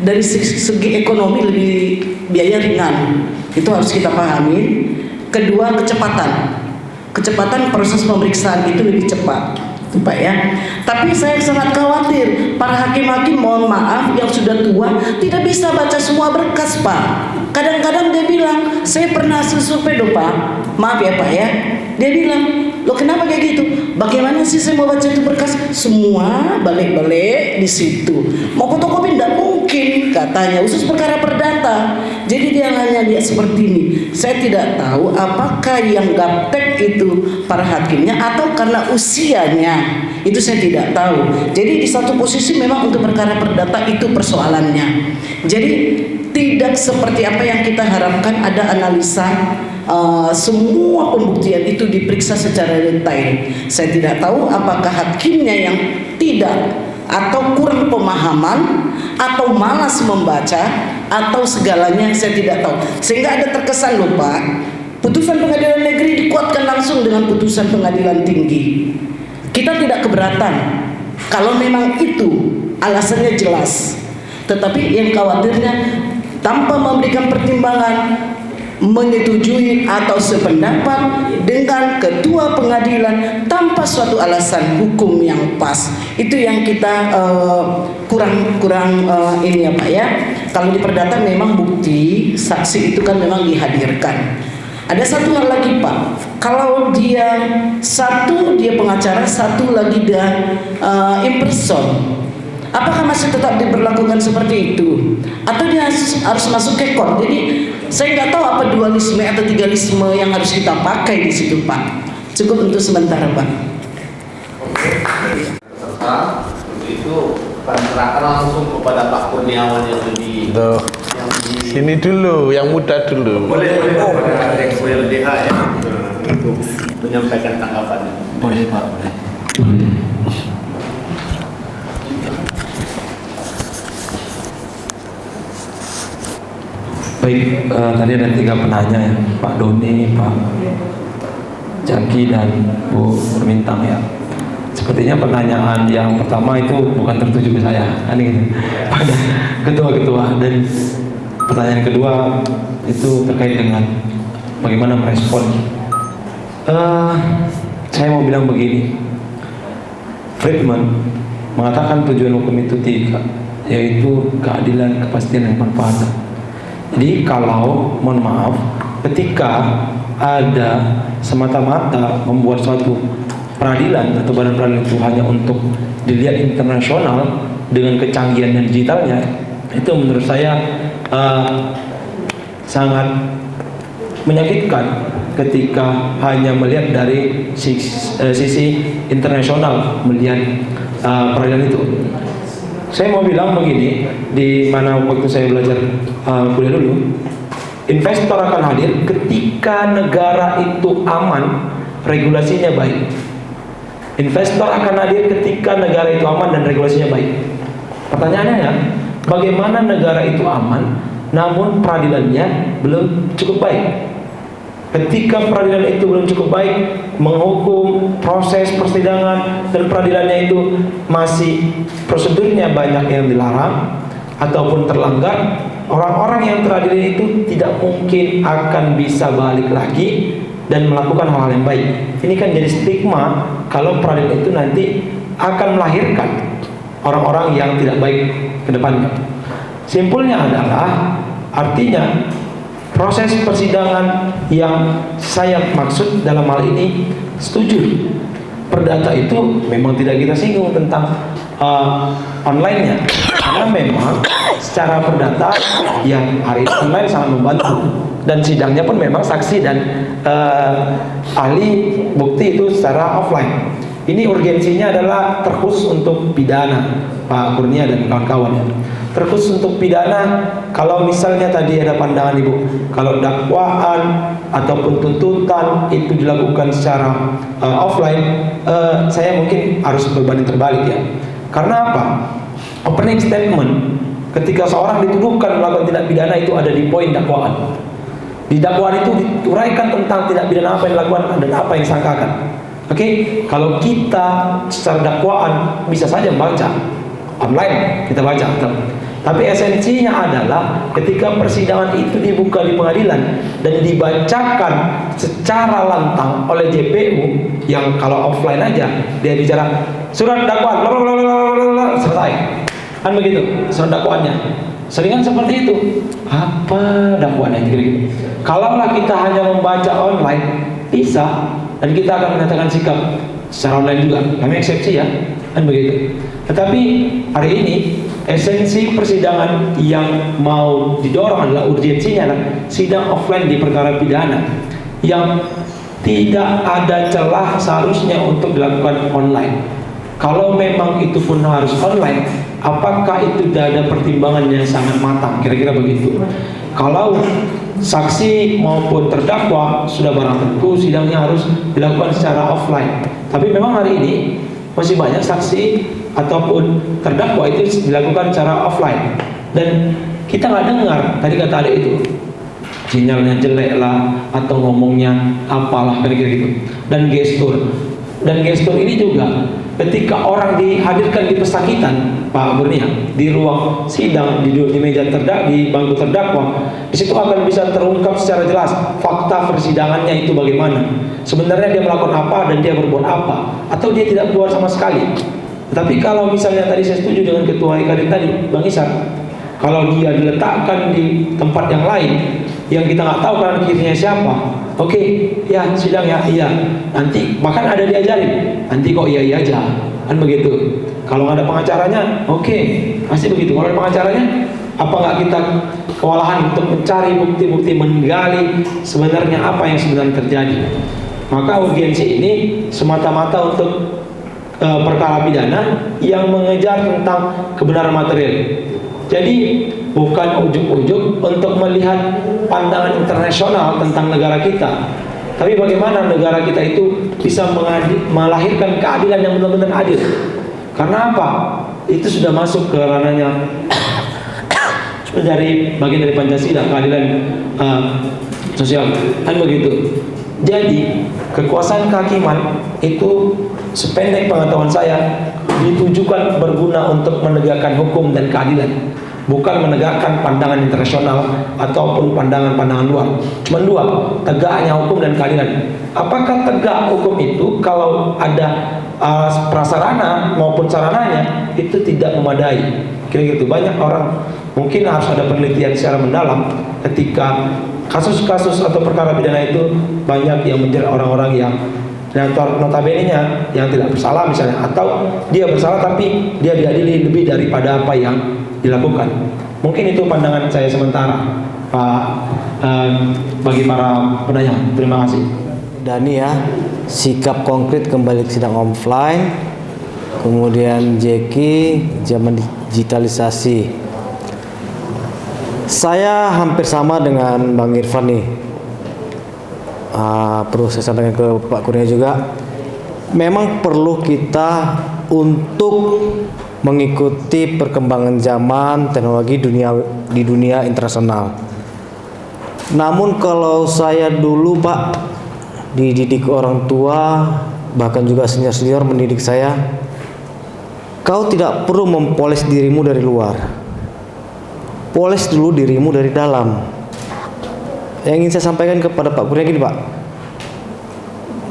dari segi ekonomi lebih biaya ringan, itu harus kita pahami. Kedua, kecepatan proses pemeriksaan itu lebih cepat, Pak ya. Tapi saya sangat khawatir para hakim-hakim, mohon maaf, yang sudah tua tidak bisa baca semua berkas, Pak. Kadang-kadang dia bilang, saya pernah hasil survei loh Pak, maaf ya Pak ya, dia bilang, loh kenapa kayak gitu? Bagaimana sih saya mau baca itu berkas? Semua balik-balik di situ. Mau fotokopi tidak mungkin katanya, khusus perkara perdata. Jadi dia hanya lihat seperti ini. Saya tidak tahu apakah yang gaptek itu para hakimnya atau karena usianya. Itu saya tidak tahu. Jadi di satu posisi memang untuk perkara perdata itu persoalannya. Jadi tidak seperti apa yang kita harapkan, ada analisa. Semua pembuktian itu diperiksa secara detail. Saya tidak tahu apakah hakimnya yang tidak atau kurang pemahaman atau malas membaca atau segalanya, saya tidak tahu. Sehingga ada terkesan loh Pak, putusan pengadilan negeri dikuatkan langsung dengan putusan pengadilan tinggi. Kita tidak keberatan kalau memang itu alasannya jelas. Tetapi yang khawatirnya tanpa memberikan pertimbangan, menyetujui atau sependapat dengan ketua pengadilan tanpa suatu alasan hukum yang pas, itu yang kita kurang ini ya Pak ya. Kalau di perdata memang bukti saksi itu kan memang dihadirkan. Ada satu hal lagi Pak, kalau dia satu dia pengacara, satu lagi dia in person, apakah masih tetap diberlakukan seperti itu atau dia harus masuk ke court? Jadi saya nggak tahu apa dualisme atau tigalisme yang harus kita pakai di situ Pak. Cukup untuk sementara Pak. Serta untuk itu serahkan langsung kepada Pak Kurniawan yang lebih. Sini dulu, yang muda dulu. Boleh kepada yang LDH ya untuk menyampaikan tanggapannya. Boleh Pak, boleh. Baik, tadi ada 3 penanya ya, Pak Doni, Pak Jaki, dan Bu Permintang ya. Sepertinya pertanyaan yang pertama itu bukan tertuju ke saya, kan gitu, pada ketua-ketua. Dan pertanyaan kedua itu terkait dengan bagaimana merespon. Saya mau bilang begini, Friedman mengatakan tujuan hukum itu 3, yaitu keadilan, kepastian, dan manfaat. Jadi kalau, mohon maaf, ketika ada semata-mata membuat suatu peradilan atau badan peradilan itu hanya untuk dilihat internasional dengan kecanggihan dan digitalnya, itu menurut saya sangat menyakitkan ketika hanya melihat dari sisi internasional melihat peradilan itu. Saya mau bilang begini, di mana waktu saya belajar kuliah dulu, investor akan hadir ketika negara itu aman, regulasinya baik. Investor akan hadir ketika negara itu aman dan regulasinya baik. Pertanyaannya ya, bagaimana negara itu aman, namun peradilannya belum cukup baik? Ketika peradilan itu belum cukup baik, menghukum, proses persidangan dan peradilannya itu masih prosedurnya banyak yang dilarang ataupun terlanggar, orang-orang yang teradili itu tidak mungkin akan bisa balik lagi dan melakukan hal-hal yang baik. Ini kan jadi stigma kalau peradilan itu nanti akan melahirkan orang-orang yang tidak baik ke depannya. Simpulnya adalah, artinya proses persidangan yang saya maksud dalam hal ini, setuju, perdata itu memang tidak kita singgung tentang online-nya, karena memang secara perdata yang hari ini online sangat membantu, dan sidangnya pun memang saksi dan ahli bukti itu secara offline. Ini urgensinya adalah terkhusus untuk pidana, Pak Kurnia dan kawan-kawan. Terkhusus untuk pidana, kalau misalnya tadi ada pandangan Ibu, kalau dakwaan ataupun tuntutan itu dilakukan secara offline, saya mungkin harus berbanding terbalik ya. Karena apa? Opening statement ketika seorang dituduhkan melakukan tindak pidana itu ada di poin dakwaan. Di dakwaan itu diuraikan tentang tindak pidana apa yang dilakukan dan apa yang disangkakan. Oke, kalau kita secara dakwaan bisa saja baca online, kita baca. Tapi esensinya adalah ketika persidangan itu dibuka di pengadilan dan dibacakan secara lantang oleh JPU, yang kalau offline aja dia bicara surat dakwaan, selesai, kan begitu surat dakwaannya. Seringan seperti itu. Apa dakwaannya gitu. Kalaulah kita hanya membaca online, bisa, dan kita akan menyatakan sikap secara online juga. Kami eksepsi ya, kan begitu. Tetapi hari ini esensi persidangan yang mau didorong adalah urgensinya adalah sidang offline di perkara pidana yang tidak ada celah seharusnya untuk dilakukan online. Kalau memang itu pun harus online, apakah itu tidak ada pertimbangan yang sangat matang? Kira-kira begitu. Kalau saksi maupun terdakwa sudah barang tentu sidangnya harus dilakukan secara offline. Tapi memang hari ini masih banyak saksi ataupun terdakwa itu dilakukan secara offline. Dan kita nggak dengar, tadi kata adik itu, sinyalnya jelek lah, atau ngomongnya apalah, kira-kira gitu. Dan gestur ini juga ketika orang dihadirkan di pesakitan, Pak Kurnia, di ruang sidang, di meja di bangku terdakwa, di situ akan bisa terungkap secara jelas fakta persidangannya itu bagaimana. Sebenarnya dia melakukan apa dan dia berbuat apa, atau dia tidak keluar sama sekali. Tapi kalau misalnya tadi saya setuju dengan Ketua IKD tadi, Bang Isan, kalau dia diletakkan di tempat yang lain yang kita nggak tahu kanan kirinya siapa, oke, ya sidang ya, iya. Nanti bahkan ada diajarin, nanti kok iya aja, kan begitu. Kalau nggak ada pengacaranya, oke, pasti begitu. Kalau ada pengacaranya, apa nggak kita kewalahan untuk mencari bukti-bukti, menggali sebenarnya apa yang sebenarnya terjadi? Maka urgensi ini semata-mata untuk perkara pidana yang mengejar tentang kebenaran material. Jadi bukan ujuk-ujuk untuk melihat pandangan internasional tentang negara kita, tapi bagaimana negara kita itu bisa melahirkan keadilan yang benar-benar adil. Karena apa? Itu sudah masuk ke ranahnya dari bagian dari Pancasila, keadilan sosial, kan begitu. Jadi kekuasaan kehakiman itu sependek pengetahuan saya ditujukan berguna untuk menegakkan hukum dan keadilan, bukan menegakkan pandangan internasional ataupun pandangan-pandangan luar. Cuma dua, tegaknya hukum dan keadilan. Apakah tegak hukum itu kalau ada prasarana maupun sarananya itu tidak memadai? Kira-kira gitu. Banyak orang mungkin harus ada penelitian secara mendalam ketika kasus-kasus atau perkara pidana itu banyak yang menjerat orang-orang yang notabene-nya yang tidak bersalah misalnya, atau dia bersalah tapi dia diadili lebih daripada apa yang dilakukan. Mungkin itu pandangan saya sementara, Pak, bagi para penanya. Terima kasih. Dani ya, sikap konkret kembali ke sidang offline, kemudian Jeki zaman digitalisasi. Saya hampir sama dengan Bang Irfan nih. Perlu saya sampaikan ke Pak Kurnia juga, memang perlu kita untuk mengikuti perkembangan zaman teknologi di dunia internasional. Namun kalau saya dulu Pak dididik orang tua, bahkan juga senior-senior mendidik saya, kau tidak perlu mempoles dirimu dari luar, poles dulu dirimu dari dalam. Yang ingin saya sampaikan kepada Pak Kurnia gini Pak,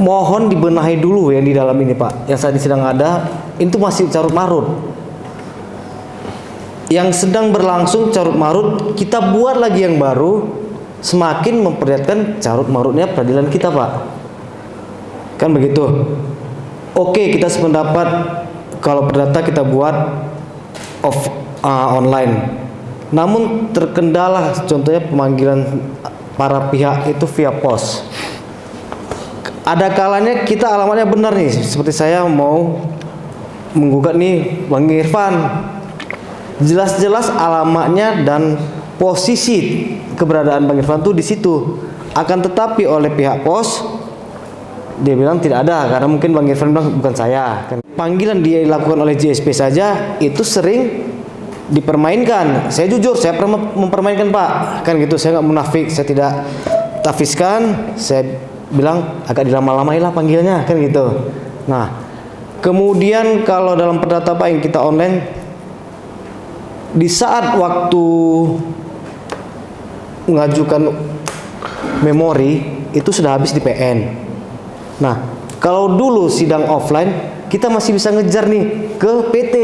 mohon dibenahi dulu yang di dalam ini Pak. Yang saat ini sedang ada itu masih carut marut. Yang sedang berlangsung carut marut, kita buat lagi yang baru, semakin memperlihatkan carut marutnya peradilan kita Pak. Kan begitu. Oke, kita sependapat kalau perdata kita buat online. Namun terkendala contohnya pemanggilan para pihak itu via pos. Ada kalanya kita alamatnya benar nih, seperti saya mau menggugat nih Bang Irfan, jelas-jelas alamatnya dan posisi keberadaan Bang Irfan tuh di situ. Akan tetapi oleh pihak pos dia bilang tidak ada, karena mungkin Bang Irfan bilang bukan saya. Panggilan dia dilakukan oleh JSP saja itu sering dipermainkan. Saya jujur, saya pernah mempermainkan Pak, kan gitu. Saya nggak munafik, saya tidak tafiskan, saya bilang agak dilama-lamain lah panggilnya kan gitu. Nah, kemudian kalau dalam perdata Pak yang kita online, di saat waktu mengajukan memori itu sudah habis di PN. Nah, kalau dulu sidang offline kita masih bisa ngejar nih ke PT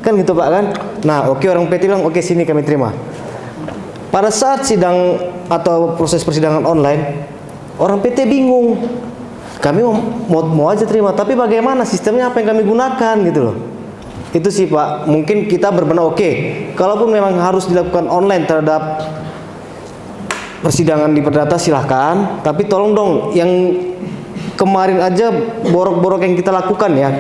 kan gitu Pak kan. Nah, oke, orang PT bilang oke, sini kami terima. Pada saat sidang atau proses persidangan online, orang PT bingung. Kami mau aja terima, tapi bagaimana sistemnya, apa yang kami gunakan gitu loh. Itu sih Pak, mungkin kita berbenah oke. Kalaupun memang harus dilakukan online terhadap persidangan di perdata silahkan, tapi tolong dong yang kemarin aja borok-borok yang kita lakukan ya.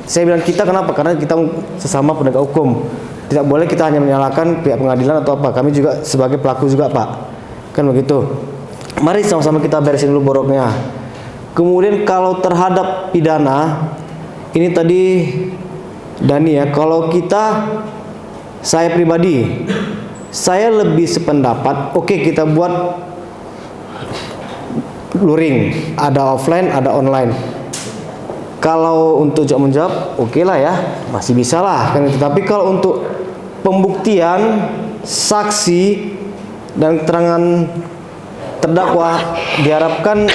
Saya bilang kita kenapa? Karena kita sesama penegak hukum. Tidak boleh kita hanya menyalahkan pihak pengadilan atau apa. Kami juga sebagai pelaku juga Pak. Kan begitu. Mari sama-sama kita beresin dulu boroknya. Kemudian kalau terhadap pidana, ini tadi Dani ya, kalau saya pribadi, saya lebih sependapat, oke, kita buat luring, ada offline, ada online. Kalau untuk jawab menjawab, oke lah ya, masih bisa lah kan. Tapi kalau untuk pembuktian, saksi dan keterangan terdakwa diharapkan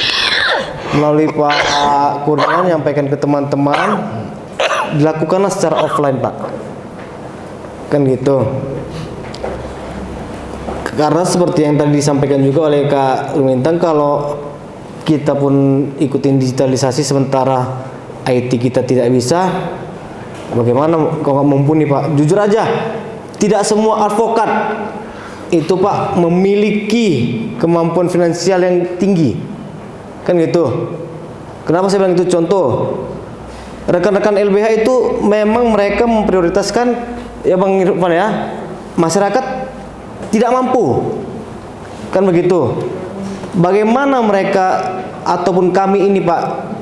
melalui Pak Kurniawan menyampaikan ke teman-teman, dilakukanlah secara offline Pak, kan gitu. Karena seperti yang tadi disampaikan juga oleh Kak Rumintang, kalau kita pun ikutin digitalisasi sementara IT kita tidak bisa, bagaimana kalau nggak mumpuni Pak? Jujur aja, tidak semua advokat itu Pak memiliki kemampuan finansial yang tinggi, kan gitu. Kenapa saya bilang itu? Contoh, rekan-rekan LBH itu memang mereka memprioritaskan ya Bang Irfan ya, masyarakat tidak mampu, kan begitu. Bagaimana mereka ataupun kami ini Pak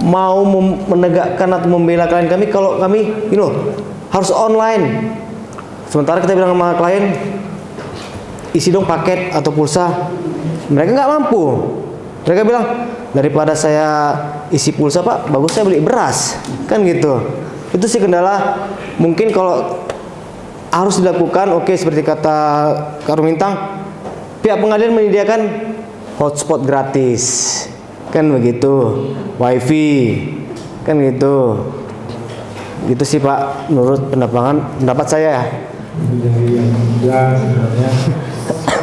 mau menegakkan atau membela klien kami kalau kami harus online. Sementara kita bilang sama klien, isi dong paket atau pulsa, mereka nggak mampu. Mereka bilang, daripada saya isi pulsa Pak, bagus saya beli beras, kan gitu. Itu sih kendala. Mungkin kalau harus dilakukan, oke, seperti kata Kak Rumintang, pihak pengadilan menyediakan hotspot gratis, kan begitu, wifi, kan gitu. Gitu sih Pak, menurut pendapat saya ya. Dari yang muda sebenarnya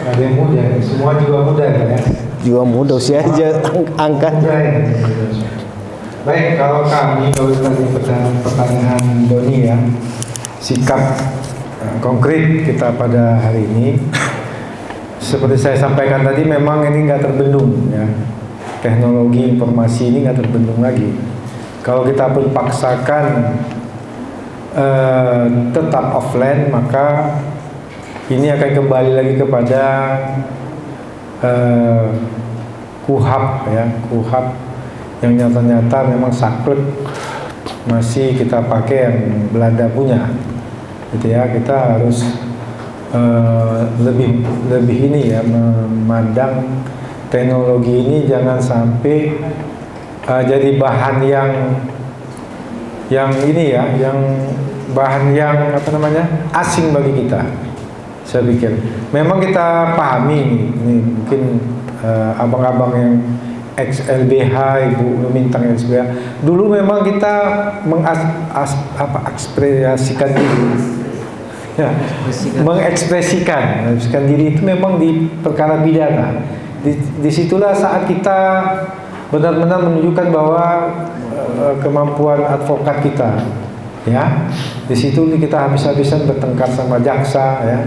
ada yang muda, semua juga muda kan ya. Juga muda, usia aja angkat. Baik, kalau tadi pertanyaan Doni ya, sikap konkret kita pada hari ini, seperti saya sampaikan tadi, memang ini nggak terbendung ya. Teknologi informasi ini nggak terbendung lagi. Kalau kita pun paksakan tetap offline, maka ini akan kembali lagi kepada KUHAP ya, KUHAP yang nyata-nyata memang saklek masih kita pakai yang Belanda punya, gitu ya. Kita harus lebih ini ya, memandang teknologi ini jangan sampai jadi bahan yang ini ya, yang bahan yang asing bagi kita. Saya pikir memang kita pahami ini mungkin abang-abang yang ex-LBH, Ibu Lumintang LBH, dulu memang kita mengekspresikan diri ya, mengekspresikan diri itu memang di perkara pidana. Disitulah saat kita benar-benar menunjukkan bahwa kemampuan advokat kita ya. Di situ kita habis-habisan bertengkar sama jaksa ya,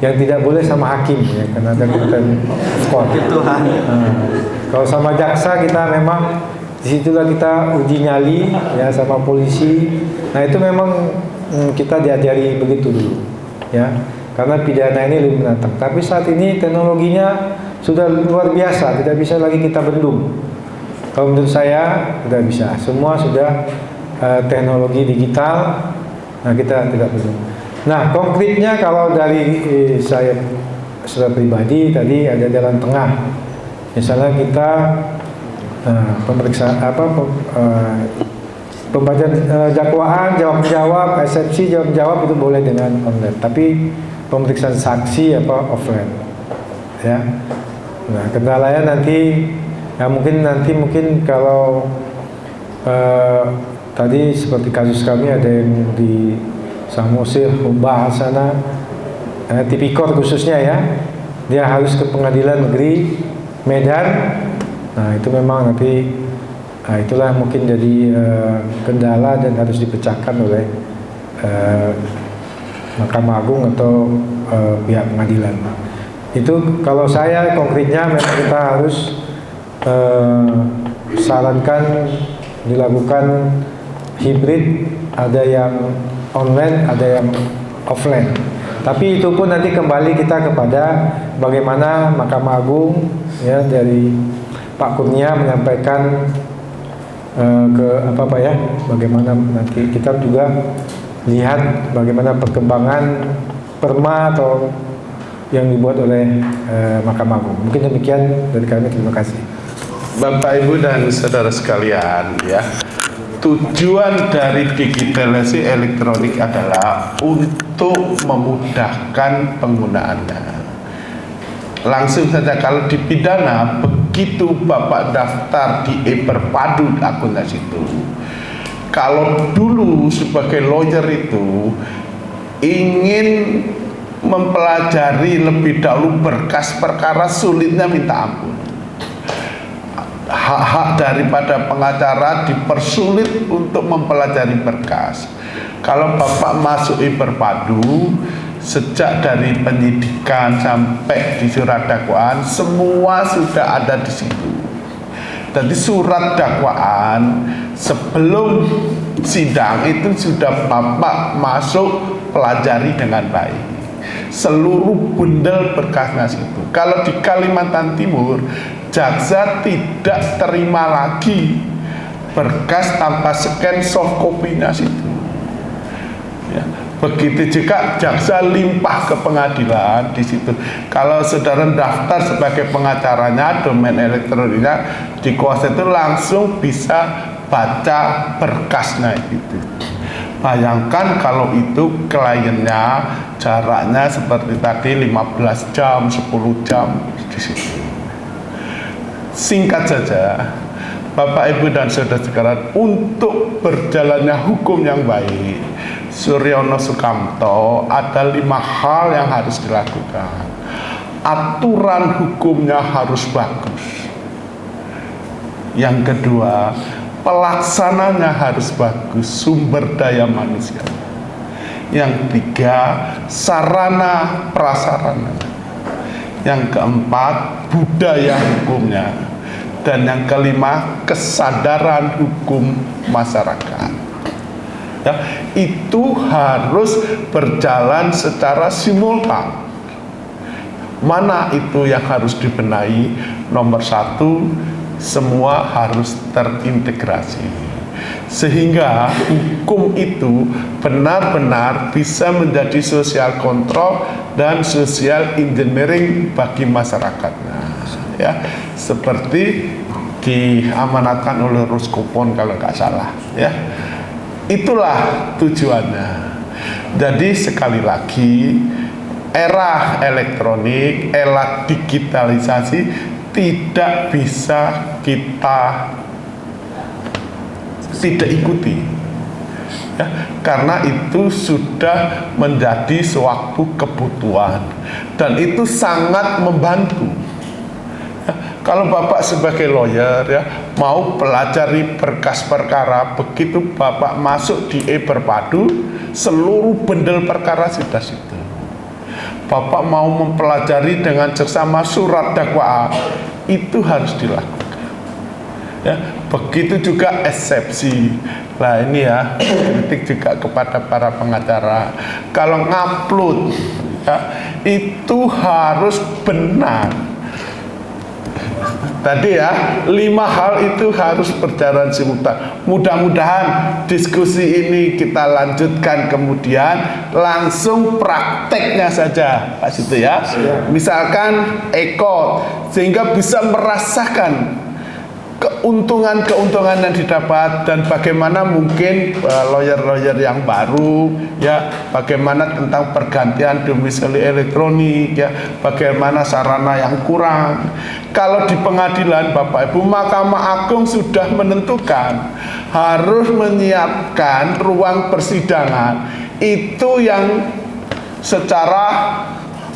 yang tidak boleh sama hakim ya, karena ada contempt of court. Kalau sama jaksa kita memang disitulah kita uji nyali ya sama polisi. Nah itu memang kita diajari begitu dulu ya, karena pidana ini lebih menantang. Tapi saat ini teknologinya sudah luar biasa, tidak bisa lagi kita bendung. Kalau menurut saya tidak bisa, semua sudah teknologi digital. Nah kita tidak bendung. Nah konkretnya kalau dari saya secara pribadi tadi ada jalan tengah Misalnya kita pemeriksaan pembacaan dakwaan, jawab-jawab, eksepsi, jawab-jawab itu boleh dengan online. Tapi pemeriksaan saksi offline, ya. Nah, kendalanya nanti, ya mungkin kalau tadi seperti kasus kami ada yang di Samosir, membahas sana, tipikor khususnya ya, dia harus ke pengadilan negeri Medan. Nah itu memang nanti, itulah mungkin jadi kendala dan harus dipecahkan oleh Mahkamah Agung atau pihak pengadilan. Itu kalau saya konkretnya memang kita harus sarankan dilakukan hibrid, ada yang online, ada yang offline. Tapi itu pun nanti kembali kita kepada bagaimana Mahkamah Agung ya dari Pak Kurnia menyampaikan bagaimana nanti kita juga lihat bagaimana perkembangan perma atau yang dibuat oleh Mahkamah Agung. Mungkin demikian dari kami, terima kasih. Bapak Ibu dan saudara sekalian, ya, tujuan dari digitalisasi elektronik adalah untuk memudahkan penggunaannya. Langsung saja, kalau di pidana, begitu Bapak daftar di e-perpadu akunnya situ, kalau dulu sebagai lawyer itu ingin mempelajari lebih dahulu berkas perkara, sulitnya minta ampun. Hak-hak daripada pengacara dipersulit untuk mempelajari berkas. Kalau Bapak masuk e-perpadu, sejak dari penyidikan sampai di surat dakwaan, semua sudah ada di situ. Jadi surat dakwaan sebelum sidang itu sudah Bapak masuk pelajari dengan baik. Seluruh bundel berkasnya situ. Kalau di Kalimantan Timur, jaksa tidak terima lagi berkas tanpa scan soft copy-nya situ. Ya. Begitu juga jaksa limpah ke pengadilan di situ. Kalau saudara daftar sebagai pengacaranya, domain elektroniknya dikuasai, itu langsung bisa baca berkasnya itu. Bayangkan kalau itu kliennya jaraknya seperti tadi 15 jam, 10 jam di situ. Singkat saja, Bapak Ibu dan saudara sekalian, untuk berjalannya hukum yang baik, Suryono Sukamto ada 5 hal yang harus dilakukan. Aturan hukumnya harus bagus. Yang kedua, pelaksananya harus bagus, sumber daya manusia. Yang tiga, sarana prasarana. Yang keempat, budaya hukumnya. Dan yang kelima, kesadaran hukum masyarakat. Ya, itu harus berjalan secara simultan. Mana itu yang harus dibenahi? Nomor 1, semua harus terintegrasi, sehingga hukum itu benar-benar bisa menjadi social control dan social engineering bagi masyarakatnya, ya, seperti diamanatkan oleh Ruskopon kalau nggak salah, ya. Itulah tujuannya. Jadi sekali lagi, era elektronik, era digitalisasi tidak bisa kita tidak ikuti, ya, karena itu sudah menjadi suatu kebutuhan dan itu sangat membantu. Ya, kalau Bapak sebagai lawyer, ya, mau pelajari berkas perkara, begitu Bapak masuk di e-perpadu, seluruh bundel perkara sudah situ. Bapak mau mempelajari dengan seksama surat dakwaan, itu harus dilakukan. Ya, begitu juga eksepsi. Nah ini ya, kritik juga kepada para pengacara. Kalau ngupload, ya, itu harus benar. Tadi ya, 5 hal itu harus berjalan simultan. Mudah-mudahan diskusi ini kita lanjutkan kemudian langsung prakteknya saja, Pak Situ ya. Misalkan ekot, sehingga bisa merasakan keuntungan-keuntungan yang didapat dan bagaimana mungkin lawyer-lawyer yang baru ya, bagaimana tentang pergantian domisili elektronik ya, bagaimana sarana yang kurang. Kalau di pengadilan Bapak Ibu, Mahkamah Agung sudah menentukan harus menyiapkan ruang persidangan itu yang secara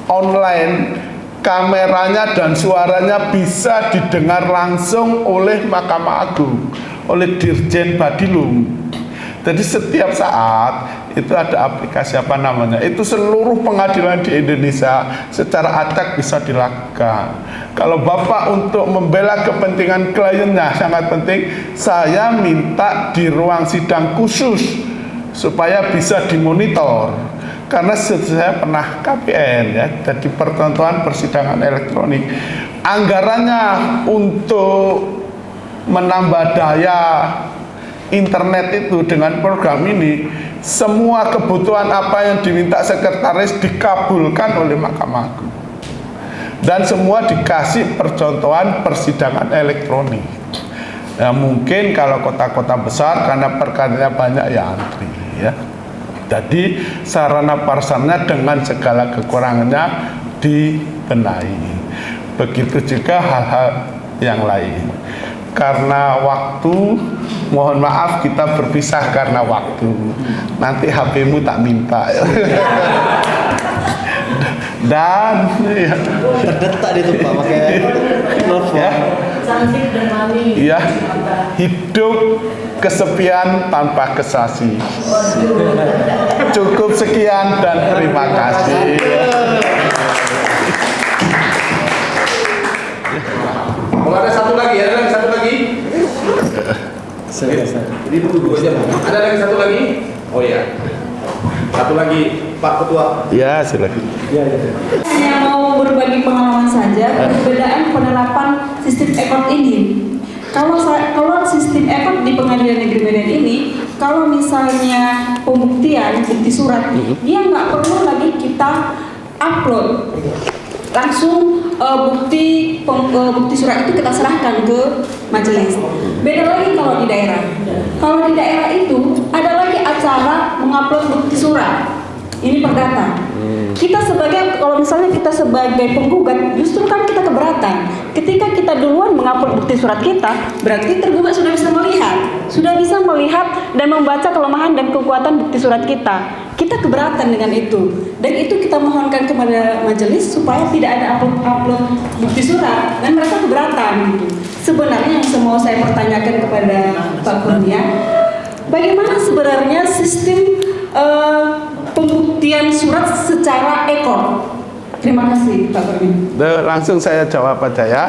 online, kameranya dan suaranya bisa didengar langsung oleh Mahkamah Agung, oleh Dirjen Badilum. Jadi setiap saat itu ada aplikasi apa namanya, itu seluruh pengadilan di Indonesia secara acak bisa dilakukan. Kalau Bapak untuk membela kepentingan kliennya sangat penting, saya minta di ruang sidang khusus supaya bisa dimonitor. Karena saya pernah KPN ya, jadi pertontonan persidangan elektronik, anggarannya untuk menambah daya internet itu dengan program ini, semua kebutuhan apa yang diminta sekretaris dikabulkan oleh Mahkamah Agung, dan semua dikasih percontohan persidangan elektronik. Ya, mungkin kalau kota-kota besar karena perkaranya banyak ya antri ya. Jadi sarana prasarana dengan segala kekurangannya dibenahi. Begitu juga hal-hal yang lain. Karena waktu, mohon maaf kita berpisah karena waktu. Nanti HP-mu tak minta ya. Dan ya, Terdetak itu Pak pakai telepon. ya, ya, hidup kesepian tanpa kesasi. Cukup sekian dan terima kasih. Kalau ada satu lagi, ada lagi satu lagi. Jadi dulu aja. Ada lagi satu lagi? Oh iya. Satu lagi, Pak Ketua. Ya, silakan. Hanya mau berbagi pengalaman saja perbedaan penerapan sistem ekot ini. Kalau sistem ekot di Pengadilan Negeri Medan ini, kalau misalnya pembuktian bukti surat, dia nggak perlu lagi kita upload, langsung bukti surat itu kita serahkan ke majelis. Beda lagi kalau di daerah. Kalau di daerah itu ada lagi acara mengupload bukti surat. Ini perdata. Kita kalau misalnya kita sebagai penggugat, justru kan kita keberatan. Ketika kita duluan mengupload bukti surat kita, berarti tergugat sudah bisa melihat dan membaca kelemahan dan kekuatan bukti surat kita. Kita keberatan dengan itu, dan itu kita mohonkan kepada majelis supaya tidak ada upload bukti surat, dan mereka keberatan. Sebenarnya yang semua saya pertanyakan kepada Pak Kurnia, bagaimana sebenarnya sistem pembuktian surat secara ekor? Terima kasih Pak Kurnia. Langsung saya jawab aja ya.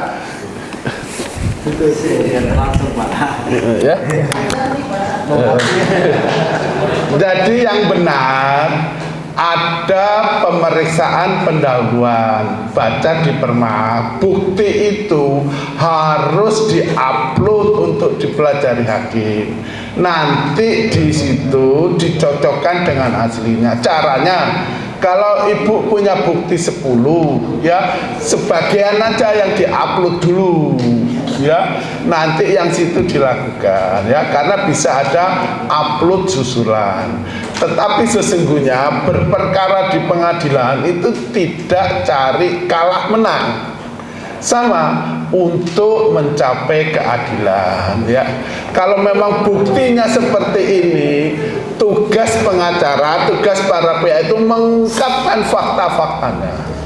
Langsung Pak. Ya. Jadi yang benar ada pemeriksaan pendahuluan, baca di perma, bukti itu harus diupload untuk dipelajari hakim. Nanti di situ dicocokkan dengan aslinya. Caranya, kalau ibu punya bukti 10 ya, sebagian aja yang diupload dulu ya, nanti yang situ dilakukan ya, karena bisa ada upload susulan. Tetapi sesungguhnya berperkara di pengadilan itu tidak cari kalah menang, sama untuk mencapai keadilan ya. Kalau memang buktinya seperti ini, tugas pengacara, tugas para pihak itu mengungkapkan fakta-faktanya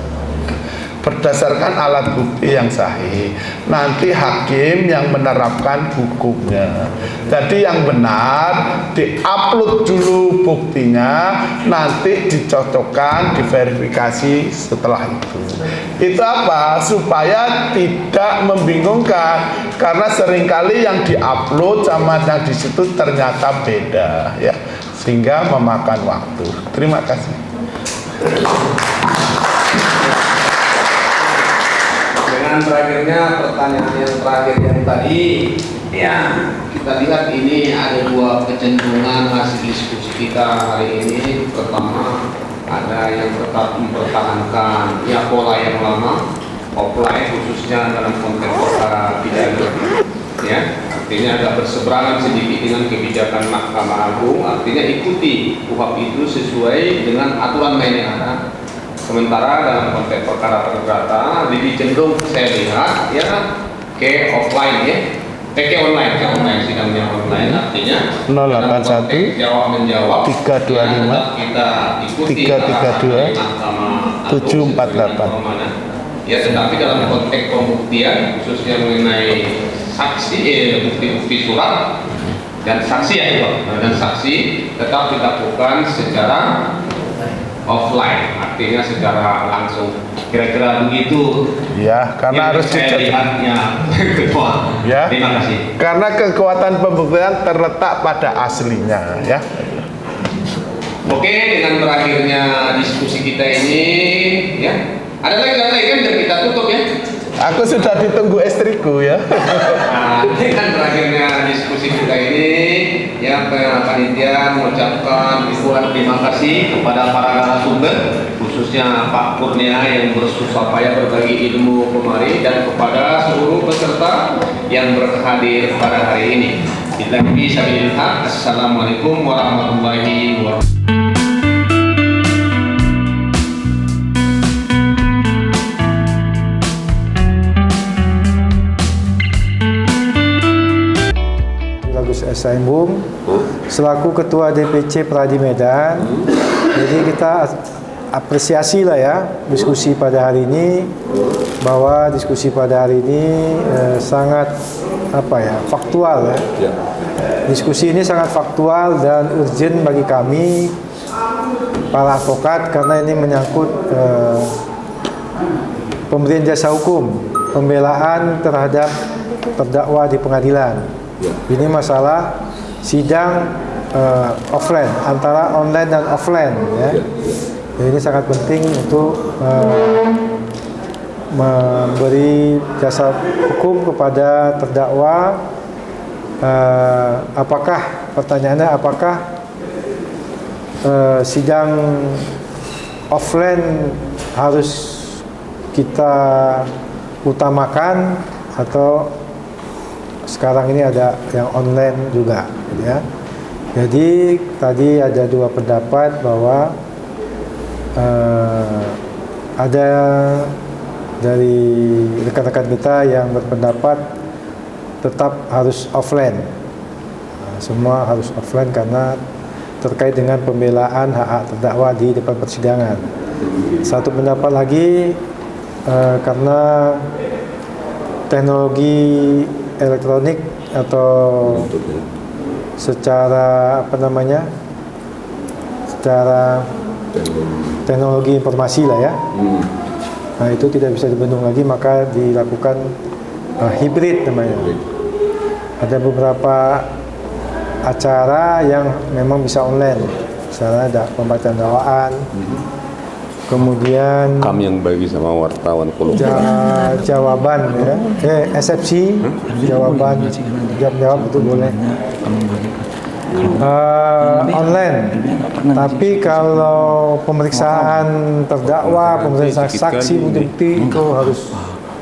berdasarkan alat bukti yang sahih. Nanti hakim yang menerapkan hukumnya. Jadi yang benar diupload dulu buktinya, nanti dicocokkan, diverifikasi setelah itu. Itu apa? Supaya tidak membingungkan, karena seringkali yang diupload sama yang di situ ternyata beda ya, sehingga memakan waktu. Terima kasih. Dengan dengan berakhirnya pertanyaan yang terakhir yang tadi, ya kita lihat ini ada dua kecenderungan hasil diskusi kita hari ini. Pertama, ada yang tetap mempertahankan ya pola yang lama, offline khususnya dalam konteks perkara pidana, ya artinya agak berseberangan sedikit dengan kebijakan Mahkamah Agung, artinya ikuti KUHP itu sesuai dengan aturan main yang ada. Sementara dalam konteks perkara perdata lebih cenderung saya lihat ya ke offline ya, ke online sidangnya online, artinya 081 jawab menjawab 325 kita ikuti 332 Mahkamah 748. Ya, tetapi dalam konteks pembuktian khususnya mengenai saksi, bukti-bukti surat dan saksi ya itu, dan saksi tetap dilakukan secara offline, artinya secara langsung. Kira-kira begitu. Ya, karena harus saya lihatnya ketua. Ya. Terima kasih. Karena kekuatan pembuktian terletak pada aslinya, ya. Oke, dengan berakhirnya diskusi kita ini, ya. Ada lagi kan biar kita tutup ya. Aku sudah ditunggu istriku ya. Nah, dengan berakhirnya diskusi kita ini, ya panitia mengucapkan ribuan terima kasih kepada para narasumber, khususnya Pak Kurnia yang bersusah payah berbagi ilmu kemari, dan kepada seluruh peserta yang berhadir pada hari ini. Assalamualaikum warahmatullahi wabarakatuh. SIM Bum selaku Ketua DPC Pradi Medan. Jadi kita apresiasi lah ya diskusi pada hari ini, bahwa diskusi pada hari ini sangat faktual ya. Diskusi ini sangat faktual dan urgent bagi kami para advokat, karena ini menyangkut pemberian jasa hukum, pembelaan terhadap terdakwa di pengadilan. Ini masalah sidang offline, antara online dan offline ya. Jadi ini sangat penting untuk memberi jasa hukum kepada terdakwa. Pertanyaannya apakah sidang offline harus kita utamakan, atau sekarang ini ada yang online juga ya. Jadi tadi ada dua pendapat, bahwa ada dari rekan-rekan kita yang berpendapat tetap harus offline. Semua harus offline karena terkait dengan pembelaan hak-hak terdakwa di depan persidangan. Satu pendapat lagi, karena teknologi elektronik atau secara secara teknologi informasi lah ya. Nah, itu tidak bisa dibendung lagi, maka dilakukan hibrid namanya. Ada beberapa acara yang memang bisa online, misalnya ada pembacaan dakwaan, kemudian kami yang bagi sama wartawan jawaban ya, SFC, jawaban jawab itu boleh online. Tapi kalau pemeriksaan terdakwa, pemeriksaan saksi, bukti itu harus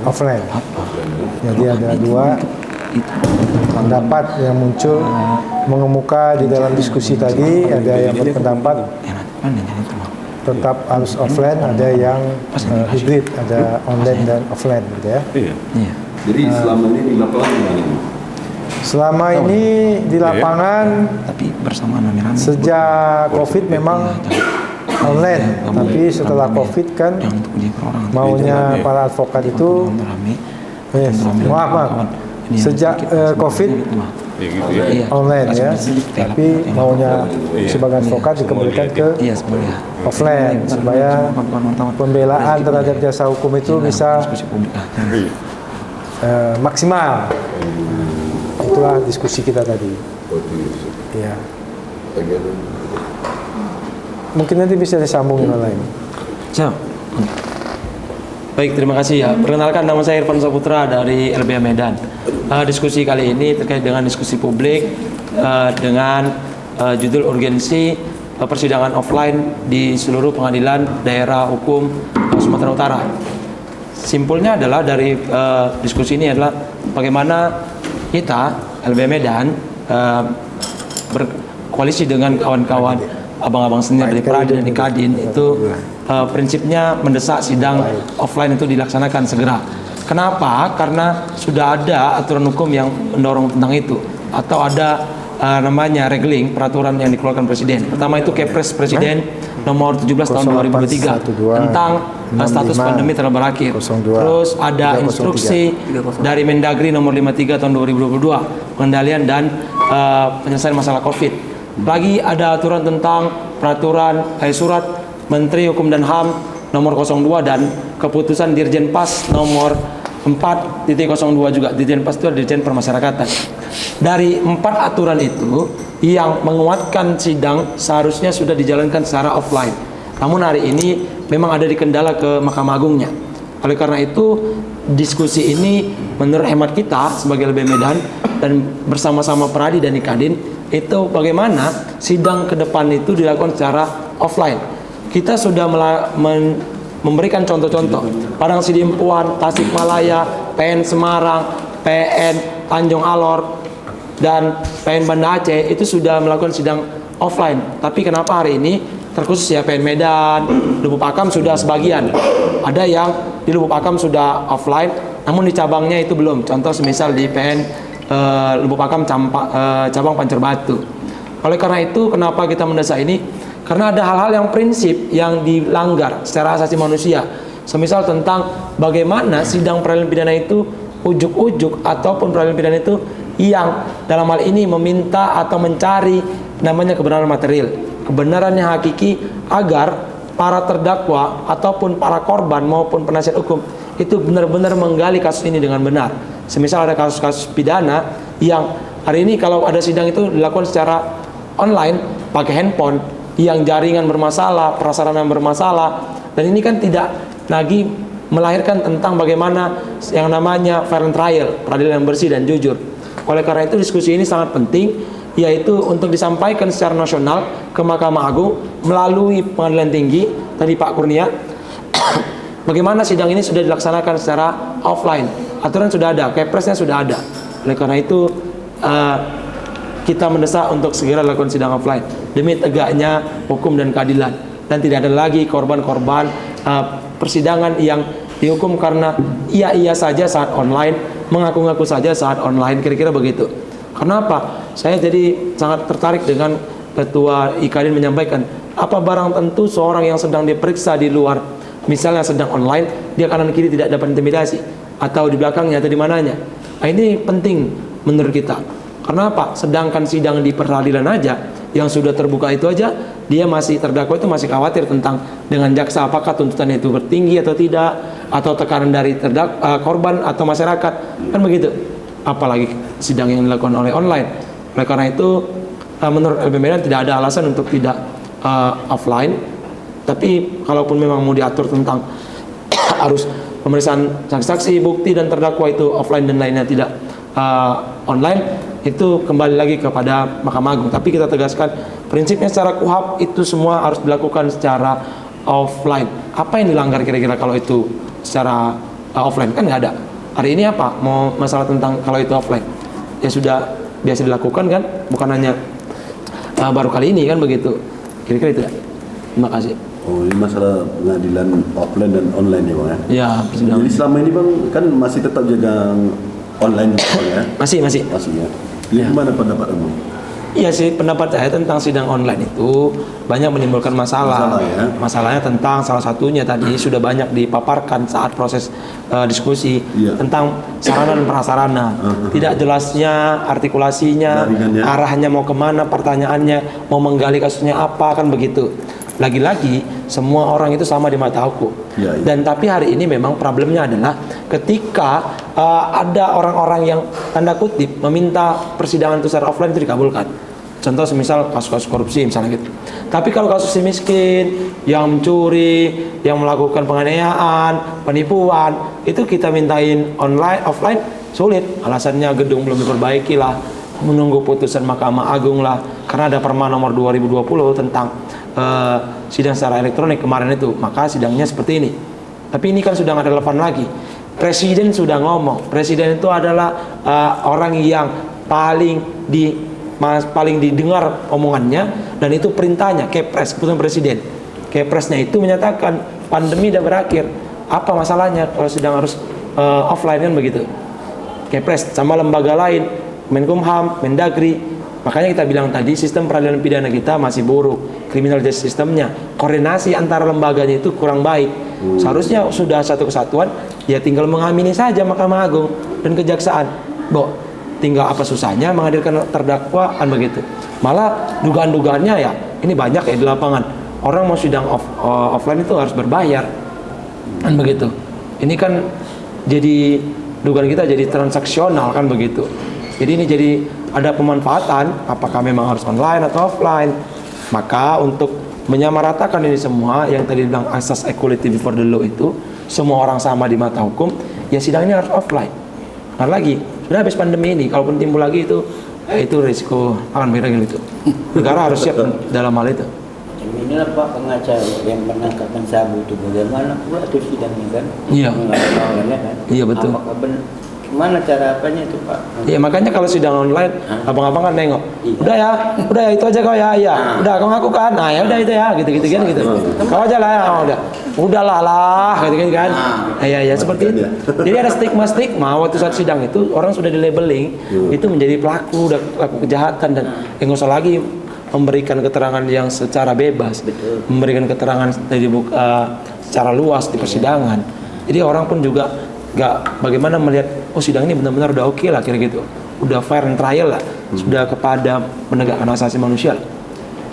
offline. Jadi ada dua pendapat yang muncul mengemuka di dalam diskusi tadi. Ada yang berpendapat tetap harus offline, ada yang hybrid, ada online dan offline gitu ya. Iya. Jadi selama ini di lapangan gimana? Selama ini di lapangan sejak COVID memang online, tapi setelah COVID kan maunya para advokat itu maaf sejak COVID online ya, tapi maunya sebagai advokat dikembalikan ke offline supaya pembelaan terhadap jasa hukum itu bisa maksimal. Itulah diskusi kita tadi. Ya. Mungkin nanti bisa disambungin lain. Baik, terima kasih ya. Perkenalkan, nama saya Irfan Saputra dari LBH Medan. Diskusi kali ini terkait dengan diskusi publik dengan judul urgensi persidangan offline di seluruh pengadilan daerah hukum Sumatera Utara. Simpulnya adalah dari diskusi ini adalah bagaimana kita LBH Medan berkoalisi dengan kawan-kawan abang-abang senior dari Pradi dan Kadin itu prinsipnya mendesak sidang offline itu dilaksanakan segera. Kenapa? Karena sudah ada aturan hukum yang mendorong tentang itu, atau ada namanya regling peraturan yang dikeluarkan Presiden. Pertama itu Kepres Presiden nomor 17 tahun 2023 tentang status pandemi telah berakhir. Terus ada instruksi dari Mendagri nomor 53 tahun 2022 pengendalian dan penyelesaian masalah Covid. Lagi ada aturan tentang peraturan surat Menteri Hukum dan HAM nomor 02 dan keputusan Dirjen Pas nomor 4.02 juga. Dirjen Pas itu adalah Dirjen Permasyarakatan. Dari 4 aturan itu yang menguatkan sidang seharusnya sudah dijalankan secara offline. Namun hari ini memang ada di kendala ke Mahkamah Agungnya. Oleh karena itu diskusi ini menurut hemat kita sebagai LBH Medan dan bersama-sama Pradi dan Kadin itu bagaimana sidang ke depan itu dilakukan secara offline. Kita sudah memberikan contoh-contoh Padang Sidimpuan, Tasikmalaya, PN Semarang, PN Tanjung Alor dan PN Banda Aceh itu sudah melakukan sidang offline. Tapi kenapa hari ini terkhusus ya PN Medan, Lubuk Pakam sudah sebagian. Ada yang di Lubuk Pakam sudah offline, namun di cabangnya itu belum. Contoh semisal di PN Lubuk Pakam cabang Pancur Batu. Oleh karena itu kenapa kita mendesak ini? Karena ada hal-hal yang prinsip yang dilanggar secara asasi manusia. Semisal tentang bagaimana sidang peradilan pidana itu ujuk-ujuk ataupun peradilan pidana itu yang dalam hal ini meminta atau mencari namanya kebenaran material, kebenaran yang hakiki agar para terdakwa ataupun para korban maupun penasihat hukum itu benar-benar menggali kasus ini dengan benar. Semisal ada kasus-kasus pidana yang hari ini kalau ada sidang itu dilakukan secara online pakai handphone yang jaringan bermasalah, prasarana bermasalah, dan ini kan tidak lagi melahirkan tentang bagaimana yang namanya fair and trial, peradilan yang bersih dan jujur. Oleh karena itu diskusi ini sangat penting, yaitu untuk disampaikan secara nasional ke Mahkamah Agung melalui Pengadilan Tinggi tadi Pak Kurnia. Bagaimana sidang ini sudah dilaksanakan secara offline, aturan sudah ada, kepresnya sudah ada. Oleh karena itu kita mendesak untuk segera lakukan sidang offline demi tegaknya hukum dan keadilan, dan tidak ada lagi korban-korban persidangan yang dihukum karena iya saja saat online, mengaku-ngaku saja saat online, kira-kira begitu. Kenapa? Saya jadi sangat tertarik dengan Ketua IKADIN menyampaikan apa barang tentu seorang yang sedang diperiksa di luar, misalnya sedang online, dia kanan kiri tidak dapat intimidasi, atau di belakangnya atau di mananya. Nah, ini penting menurut kita. Karena apa? Sedangkan sidang di peradilan aja yang sudah terbuka itu aja, dia masih terdakwa itu masih khawatir tentang dengan jaksa apakah tuntutannya itu bertinggi atau tidak, atau tekanan dari korban atau masyarakat, kan begitu. Apalagi sidang yang dilakukan oleh online. Oleh karena itu menurut LBH Medan tidak ada alasan untuk tidak offline. Tapi kalaupun memang mau diatur tentang harus pemeriksaan saksi-saksi, bukti dan terdakwa itu offline dan lainnya tidak online, itu kembali lagi kepada Mahkamah Agung. Tapi kita tegaskan prinsipnya secara KUHAP itu semua harus dilakukan secara offline. Apa yang dilanggar kira-kira kalau itu secara offline? Kan nggak ada. Hari ini apa? Mau masalah tentang kalau itu offline? Ya sudah biasa dilakukan kan? Bukan hanya baru kali ini kan begitu. Kira-kira itu ya. Terima kasih. Oh, ini masalah pengadilan offline dan online ya Bang ya? Ya, jadi selama ini Bang kan masih tetap jaga online ya? Masih ya? Jadi gimana pendapat Abang? Iya sih, pendapat saya tentang sidang online itu banyak menimbulkan masalah. Ya? Masalahnya tentang salah satunya tadi sudah banyak dipaparkan saat proses diskusi tentang sarana dan prasarana. Tidak jelasnya artikulasinya, arahnya mau kemana, pertanyaannya mau menggali kasusnya apa, kan begitu. Lagi-lagi semua orang itu sama di mata hukum. Dan tapi hari ini memang problemnya adalah ketika ada orang-orang yang tanda kutip meminta persidangan itu secara offline itu dikabulkan. Contoh semisal kasus-kasus korupsi misalnya gitu. Tapi kalau kasus si miskin, yang mencuri, yang melakukan penganiayaan, penipuan, itu kita mintain online, offline sulit. Alasannya gedung belum diperbaiki lah, menunggu putusan Mahkamah Agung lah, karena ada Perma nomor 2020 tentang sidang secara elektronik kemarin itu. Maka sidangnya seperti ini. Tapi ini kan sudah nggak relevan lagi. Presiden sudah ngomong, presiden itu adalah orang yang paling didengar omongannya, dan itu perintahnya, Kepres, keputusan presiden. Kepresnya itu menyatakan pandemi sudah berakhir. Apa masalahnya kalau sedang harus offline kan begitu? Kepres sama lembaga lain, Menkumham, Mendagri. Makanya kita bilang tadi sistem peradilan pidana kita masih buruk, criminal justice sistemnya, koordinasi antara lembaganya itu kurang baik. Seharusnya sudah satu kesatuan, ya tinggal mengamini saja Mahkamah Agung dan Kejaksaan. Tinggal apa susahnya menghadirkan terdakwa kan begitu. Malah dugaan-dugaannya ya ini banyak ya di lapangan. Orang mau sidang offline itu harus berbayar kan begitu. Ini kan jadi dugaan kita jadi transaksional kan begitu. Jadi ini jadi ada pemanfaatan apakah memang harus online atau offline. Maka untuk menyamaratakan ini semua yang tadi bilang asas equality before the law itu, semua orang sama di mata hukum, ya sidangnya harus offline. Nah lagi sudah habis pandemi ini, kalaupun timbul lagi itu risiko akan beda gitu. Negara harus siap dalam hal itu. Inilah Pak pengacara yang penangkapan sabu itu bagaimana pula itu sidangnya kan? Iya. Kan? Iya betul. Apakah benar? Gimana cara apanya itu Pak? Iya makanya kalau sidang online, abang-abang kan nengok. Iya. Udah ya itu aja kau ya, iya. Udah kau ngaku kan? Nah ya udah itu ya, gitu kan gitu. Kau aja lah ya, udahlah lah, gitu kan? Ya seperti itu. Jadi ada stigma waktu saat sidang itu orang sudah di labeling itu menjadi pelaku kejahatan dan nggak usah lagi memberikan keterangan yang secara bebas, memberikan keterangan secara luas di persidangan. Jadi orang pun juga nggak bagaimana melihat sidang ini benar-benar udah oke lah kira gitu, udah fair and trial lah, sudah kepada menegakkan asasi manusia lah.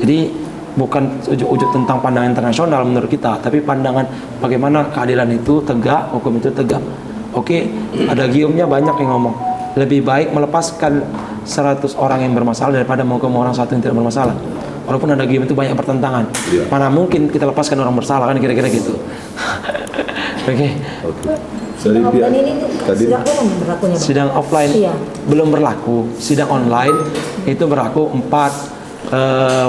Jadi bukan ujuk-ujuk tentang pandangan internasional menurut kita, tapi pandangan bagaimana keadilan itu tegak, hukum itu tegak. Oke, ada giumnya banyak yang ngomong lebih baik melepaskan 100 orang yang bermasalah daripada menghukum orang satu yang tidak bermasalah. Walaupun ada gium itu banyak pertentangan, mana mungkin kita lepaskan orang bersalah kan kira-kira gitu. Oke. Sidang offline ini sidang belum berlakunya, Bang? Sidang offline belum berlaku. Sidang online itu berlaku 4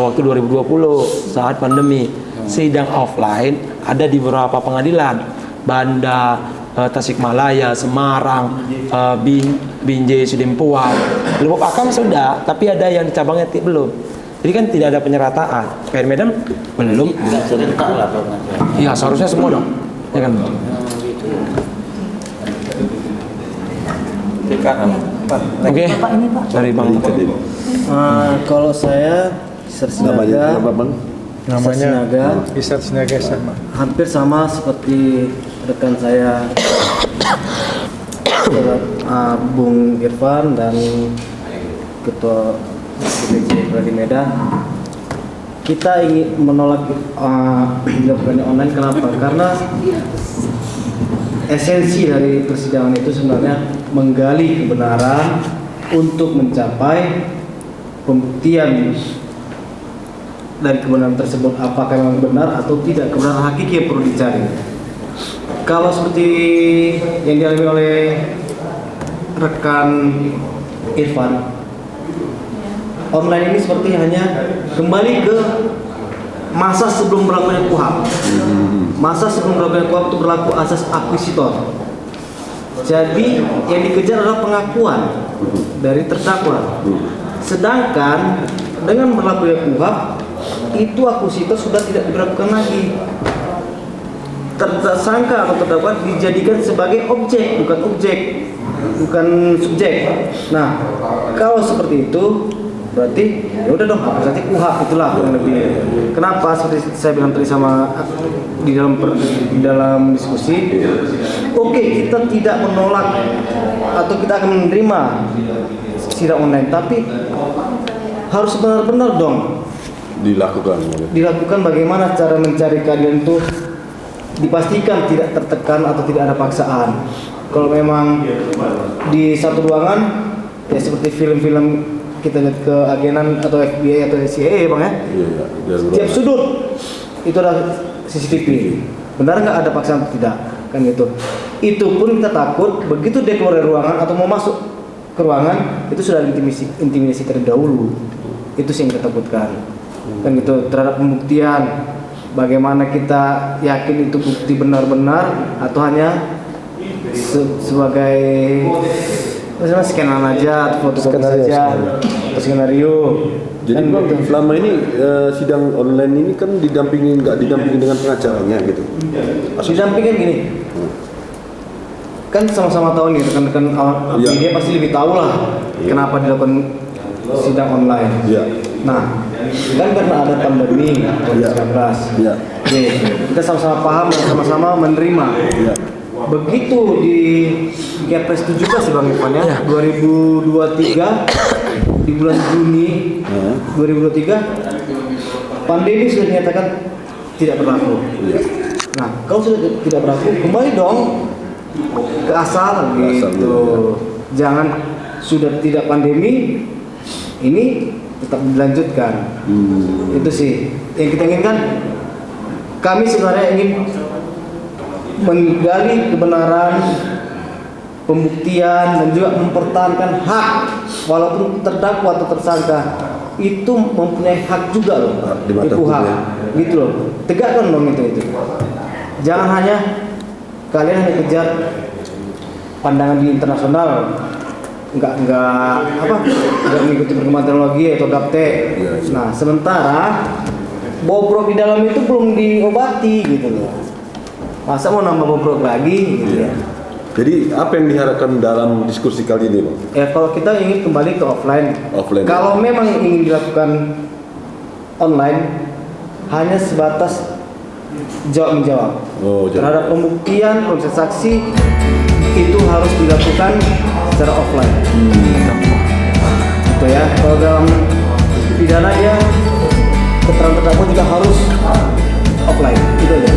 waktu 2020 saat pandemi. Sidang offline ada di beberapa pengadilan, Banda, Tasikmalaya, Semarang, Binjai, Sidempuan, Lubuk Akam sudah, tapi ada yang di cabangnya belum. Jadi kan tidak ada penyerataan. PR Medan belum. Iya seharusnya semua dong, ya kan? Oke, dari Bang. Kalau saya namanya Isar Sinaga sama. Hampir sama seperti rekan saya Bung Irfan dan Ketua DPC Pradi Medan. Kita ingin menolak dilakukannya online. Kenapa? Karena esensi dari persidangan itu sebenarnya menggali kebenaran untuk mencapai pembuktian dari kebenaran tersebut, apakah memang benar atau tidak, kebenaran hakiki yang perlu dicari. Kalau seperti yang dialami oleh rekan Irfan, online ini seperti hanya kembali ke masa sebelum berlakunya KUHP. Masa sebelum berlakunya KUHP itu berlaku asas akuisitor. Jadi yang dikejar adalah pengakuan dari terdakwa. Sedangkan dengan berlakunya KUHP itu akuisitor sudah tidak diberlakukan lagi. Tersangka atau terdakwa dijadikan sebagai objek, bukan subjek. Nah, kalau seperti itu berarti ya udah dong, apa saja KUHP itulah kurang lebih. Kenapa seperti saya bilang tadi sama di dalam diskusi, oke, kita tidak menolak atau kita akan menerima sidang online, tapi harus benar-benar dong dilakukan bagaimana cara mencari keadilan itu dipastikan tidak tertekan atau tidak ada paksaan. Kalau memang di satu ruangan ya seperti film-film kita lihat ke agenan atau FBI atau CIA Bang ya. Iya. Setiap sudut itu ada CCTV. Benar nggak ada paksaan atau tidak? Kan gitu. Itu pun kita takut begitu dia keluar dari ruangan atau mau masuk ke ruangan itu sudah intimidasi terlebih dahulu. Itu sih yang kita takutkan. Kan gitu terhadap pembuktian. Bagaimana kita yakin itu bukti benar-benar atau hanya sebagai misalnya skenan aja atau fotokopi saja atau skenario. Jadi Bang, selama ini sidang online ini kan nggak didampingi dengan pengacaranya gitu. Didampingin gini. Kan sama-sama tahu nih rekan-rekan media pasti lebih tahu lah kenapa dilakukan sidang online. Iya. Nah, kan karena ada pandemi COVID-19. Iya. Oke, kita sama-sama paham dan sama-sama menerima. Iya. Begitu di Kepres 17 Bang Irfan ya, 2023 di bulan Juni 2023 pandemi sudah dinyatakan tidak berlaku. Nah, kalau sudah tidak berlaku, kembali dong ke asal gitu. Jangan sudah tidak pandemi ini tetap dilanjutkan. Itu sih yang kita inginkan. Kami sebenarnya ingin menggali kebenaran, pembuktian dan juga mempertahankan hak walaupun terdakwa atau tersangka itu mempunyai hak juga loh, itu hak gitu loh, tegakkan dong itu. Jangan hanya kalian hanya kejar pandangan di internasional, nggak mengikuti perkembangan teknologi atau gaptek. Nah sementara bobrok di dalam itu belum diobati gitu loh. Masa mau nambah bobrok lagi gitu ya. Jadi apa yang diharapkan dalam diskusi kali ini, Bang? Ya kalau kita ingin kembali ke offline. Kalau memang ingin dilakukan online hanya sebatas jawab menjawab. Terhadap pembuktian, proses saksi itu harus dilakukan secara offline. Itu ya. Kalau dalam pidana dia keterangan terdakwa juga harus offline. Itu aja.